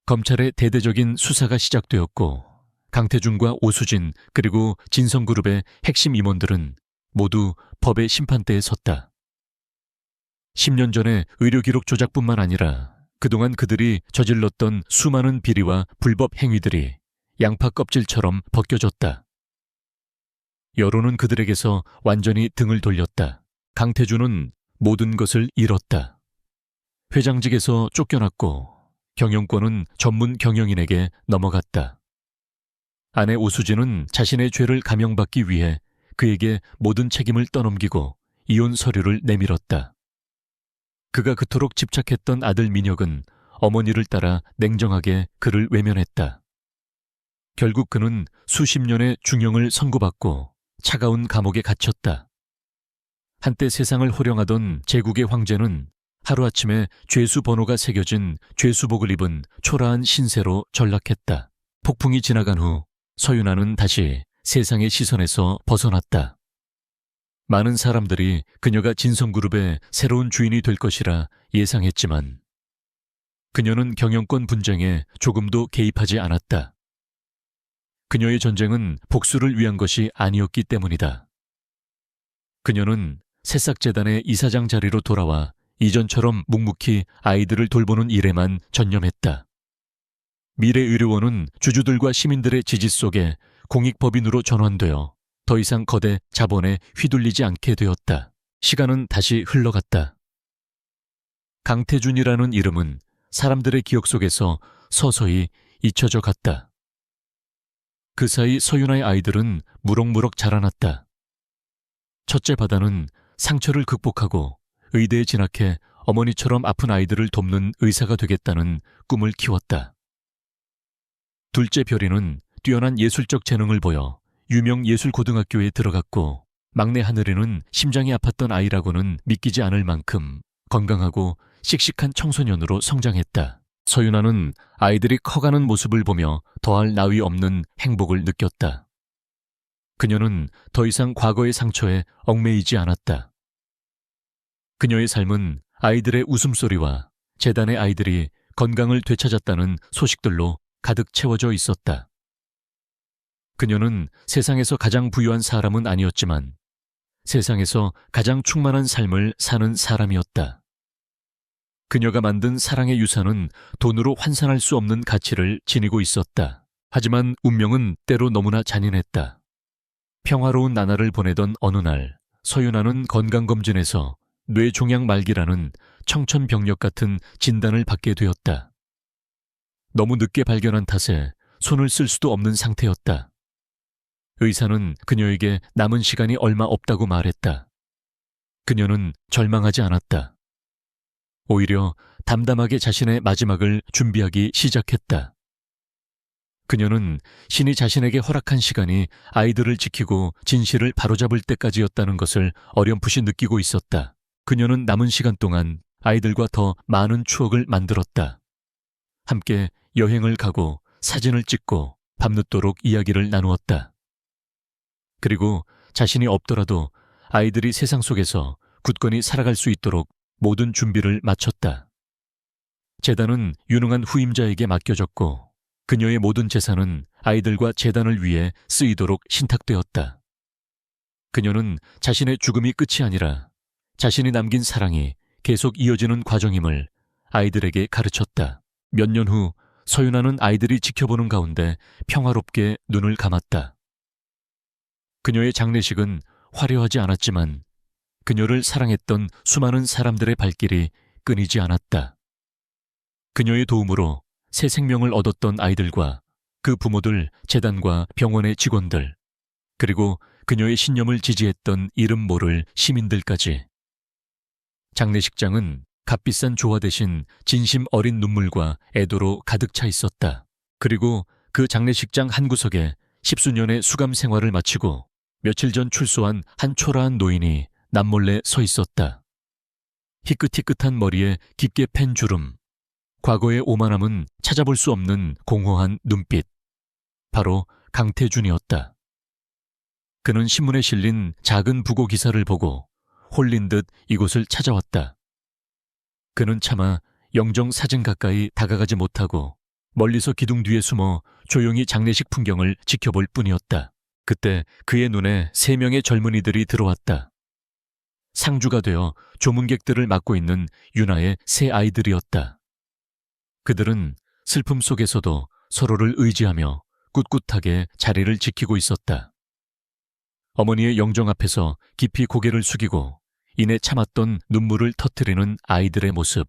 검찰의 대대적인 수사가 시작되었고 강태준과 오수진 그리고 진성그룹의 핵심 임원들은 모두 법의 심판대에 섰다. 10년 전의 의료기록 조작뿐만 아니라 그동안 그들이 저질렀던 수많은 비리와 불법 행위들이 양파 껍질처럼 벗겨졌다. 여론은 그들에게서 완전히 등을 돌렸다. 강태준은 모든 것을 잃었다. 회장직에서 쫓겨났고 경영권은 전문 경영인에게 넘어갔다. 아내 오수진은 자신의 죄를 감형받기 위해 그에게 모든 책임을 떠넘기고 이혼 서류를 내밀었다. 그가 그토록 집착했던 아들 민혁은 어머니를 따라 냉정하게 그를 외면했다. 결국 그는 수십 년의 중형을 선고받고 차가운 감옥에 갇혔다. 한때 세상을 호령하던 제국의 황제는 하루아침에 죄수 번호가 새겨진 죄수복을 입은 초라한 신세로 전락했다. 폭풍이 지나간 후 서윤아는 다시 세상의 시선에서 벗어났다. 많은 사람들이 그녀가 진성그룹의 새로운 주인이 될 것이라 예상했지만 그녀는 경영권 분쟁에 조금도 개입하지 않았다. 그녀의 전쟁은 복수를 위한 것이 아니었기 때문이다. 그녀는 새싹재단의 이사장 자리로 돌아와 이전처럼 묵묵히 아이들을 돌보는 일에만 전념했다. 미래의료원은 주주들과 시민들의 지지 속에 공익법인으로 전환되어 더 이상 거대 자본에 휘둘리지 않게 되었다. 시간은 다시 흘러갔다. 강태준이라는 이름은 사람들의 기억 속에서 서서히 잊혀져 갔다. 그 사이 서윤아의 아이들은 무럭무럭 자라났다. 첫째 바다는 상처를 극복하고 의대에 진학해 어머니처럼 아픈 아이들을 돕는 의사가 되겠다는 꿈을 키웠다. 둘째 별이는 뛰어난 예술적 재능을 보여 유명 예술고등학교에 들어갔고 막내 하늘이는 심장이 아팠던 아이라고는 믿기지 않을 만큼 건강하고 씩씩한 청소년으로 성장했다. 서윤아는 아이들이 커가는 모습을 보며 더할 나위 없는 행복을 느꼈다. 그녀는 더 이상 과거의 상처에 얽매이지 않았다. 그녀의 삶은 아이들의 웃음소리와 재단의 아이들이 건강을 되찾았다는 소식들로 가득 채워져 있었다. 그녀는 세상에서 가장 부유한 사람은 아니었지만 세상에서 가장 충만한 삶을 사는 사람이었다. 그녀가 만든 사랑의 유산은 돈으로 환산할 수 없는 가치를 지니고 있었다. 하지만 운명은 때로 너무나 잔인했다. 평화로운 나날을 보내던 어느 날 서윤아는 건강검진에서 뇌종양 말기라는 청천벽력 같은 진단을 받게 되었다. 너무 늦게 발견한 탓에 손을 쓸 수도 없는 상태였다. 의사는 그녀에게 남은 시간이 얼마 없다고 말했다. 그녀는 절망하지 않았다. 오히려 담담하게 자신의 마지막을 준비하기 시작했다. 그녀는 신이 자신에게 허락한 시간이 아이들을 지키고 진실을 바로잡을 때까지였다는 것을 어렴풋이 느끼고 있었다. 그녀는 남은 시간 동안 아이들과 더 많은 추억을 만들었다. 함께 여행을 가고 사진을 찍고 밤늦도록 이야기를 나누었다. 그리고 자신이 없더라도 아이들이 세상 속에서 굳건히 살아갈 수 있도록 모든 준비를 마쳤다. 재단은 유능한 후임자에게 맡겨졌고 그녀의 모든 재산은 아이들과 재단을 위해 쓰이도록 신탁되었다. 그녀는 자신의 죽음이 끝이 아니라 자신이 남긴 사랑이 계속 이어지는 과정임을 아이들에게 가르쳤다. 몇 년 후 서윤아는 아이들이 지켜보는 가운데 평화롭게 눈을 감았다. 그녀의 장례식은 화려하지 않았지만 그녀를 사랑했던 수많은 사람들의 발길이 끊이지 않았다. 그녀의 도움으로 새 생명을 얻었던 아이들과 그 부모들, 재단과 병원의 직원들, 그리고 그녀의 신념을 지지했던 이름 모를 시민들까지. 장례식장은 값비싼 조화 대신 진심 어린 눈물과 애도로 가득 차 있었다. 그리고 그 장례식장 한 구석에 십수년의 수감 생활을 마치고 며칠 전 출소한 한 초라한 노인이 남몰래 서 있었다. 희끗희끗한 머리에 깊게 팬 주름, 과거의 오만함은 찾아볼 수 없는 공허한 눈빛. 바로 강태준이었다. 그는 신문에 실린 작은 부고 기사를 보고 홀린 듯 이곳을 찾아왔다. 그는 차마 영정 사진 가까이 다가가지 못하고 멀리서 기둥 뒤에 숨어 조용히 장례식 풍경을 지켜볼 뿐이었다. 그때 그의 눈에 3명의 젊은이들이 들어왔다. 상주가 되어 조문객들을 맡고 있는 윤아의 세 아이들이었다. 그들은 슬픔 속에서도 서로를 의지하며 꿋꿋하게 자리를 지키고 있었다. 어머니의 영정 앞에서 깊이 고개를 숙이고 이내 참았던 눈물을 터뜨리는 아이들의 모습.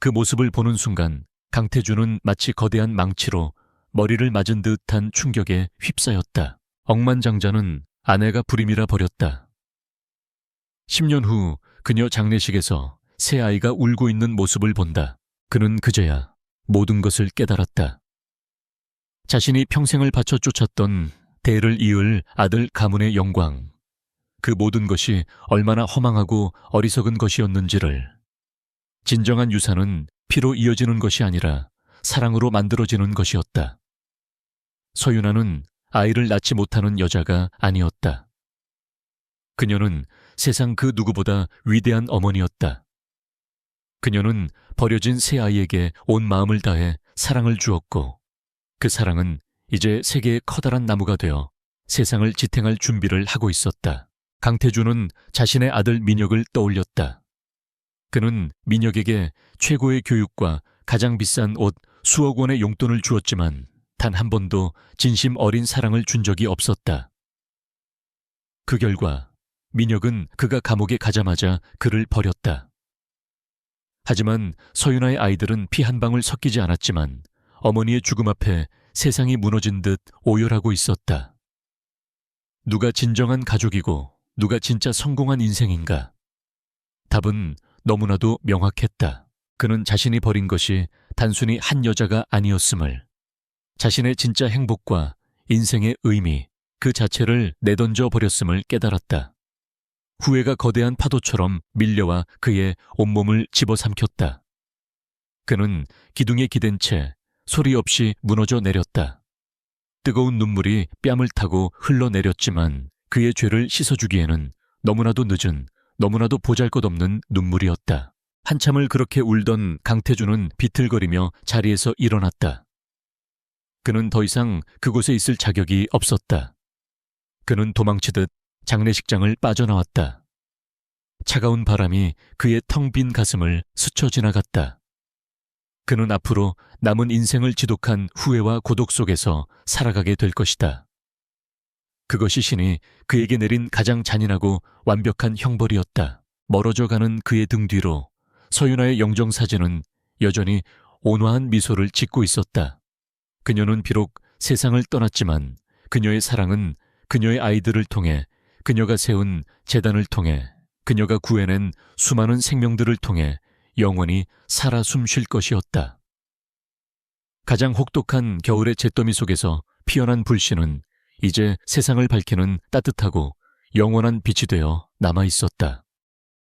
그 모습을 보는 순간 강태준은 마치 거대한 망치로 머리를 맞은 듯한 충격에 휩싸였다. 억만장자는 아내가 불임이라 버렸다. 10년 후 그녀 장례식에서 새 아이가 울고 있는 모습을 본다. 그는 그제야 모든 것을 깨달았다. 자신이 평생을 바쳐 쫓았던 대를 이을 아들 가문의 영광, 그 모든 것이 얼마나 허망하고 어리석은 것이었는지를. 진정한 유산은 피로 이어지는 것이 아니라 사랑으로 만들어지는 것이었다. 서윤아는 아이를 낳지 못하는 여자가 아니었다. 그녀는 세상 그 누구보다 위대한 어머니였다. 그녀는 버려진 새 아이에게 온 마음을 다해 사랑을 주었고 그 사랑은 이제 세계의 커다란 나무가 되어 세상을 지탱할 준비를 하고 있었다. 강태준은 자신의 아들 민혁을 떠올렸다. 그는 민혁에게 최고의 교육과 가장 비싼 옷 수억 원의 용돈을 주었지만 단 한 번도 진심 어린 사랑을 준 적이 없었다. 그 결과 민혁은 그가 감옥에 가자마자 그를 버렸다. 하지만 서윤아의 아이들은 피 한 방울 섞이지 않았지만 어머니의 죽음 앞에 세상이 무너진 듯 오열하고 있었다. 누가 진정한 가족이고 누가 진짜 성공한 인생인가? 답은 너무나도 명확했다. 그는 자신이 버린 것이 단순히 한 여자가 아니었음을, 자신의 진짜 행복과 인생의 의미 그 자체를 내던져 버렸음을 깨달았다. 후회가 거대한 파도처럼 밀려와 그의 온몸을 집어삼켰다. 그는 기둥에 기댄 채 소리 없이 무너져 내렸다. 뜨거운 눈물이 뺨을 타고 흘러내렸지만 그의 죄를 씻어주기에는 너무나도 늦은, 너무나도 보잘것없는 눈물이었다. 한참을 그렇게 울던 강태준은 비틀거리며 자리에서 일어났다. 그는 더 이상 그곳에 있을 자격이 없었다. 그는 도망치듯 장례식장을 빠져나왔다. 차가운 바람이 그의 텅 빈 가슴을 스쳐 지나갔다. 그는 앞으로 남은 인생을 지독한 후회와 고독 속에서 살아가게 될 것이다. 그것이 신이 그에게 내린 가장 잔인하고 완벽한 형벌이었다. 멀어져가는 그의 등 뒤로 서윤아의 영정사진은 여전히 온화한 미소를 짓고 있었다. 그녀는 비록 세상을 떠났지만 그녀의 사랑은 그녀의 아이들을 통해, 그녀가 세운 재단을 통해, 그녀가 구해낸 수많은 생명들을 통해 영원히 살아 숨쉴 것이었다. 가장 혹독한 겨울의 잿더미 속에서 피어난 불씨는 이제 세상을 밝히는 따뜻하고 영원한 빛이 되어 남아 있었다.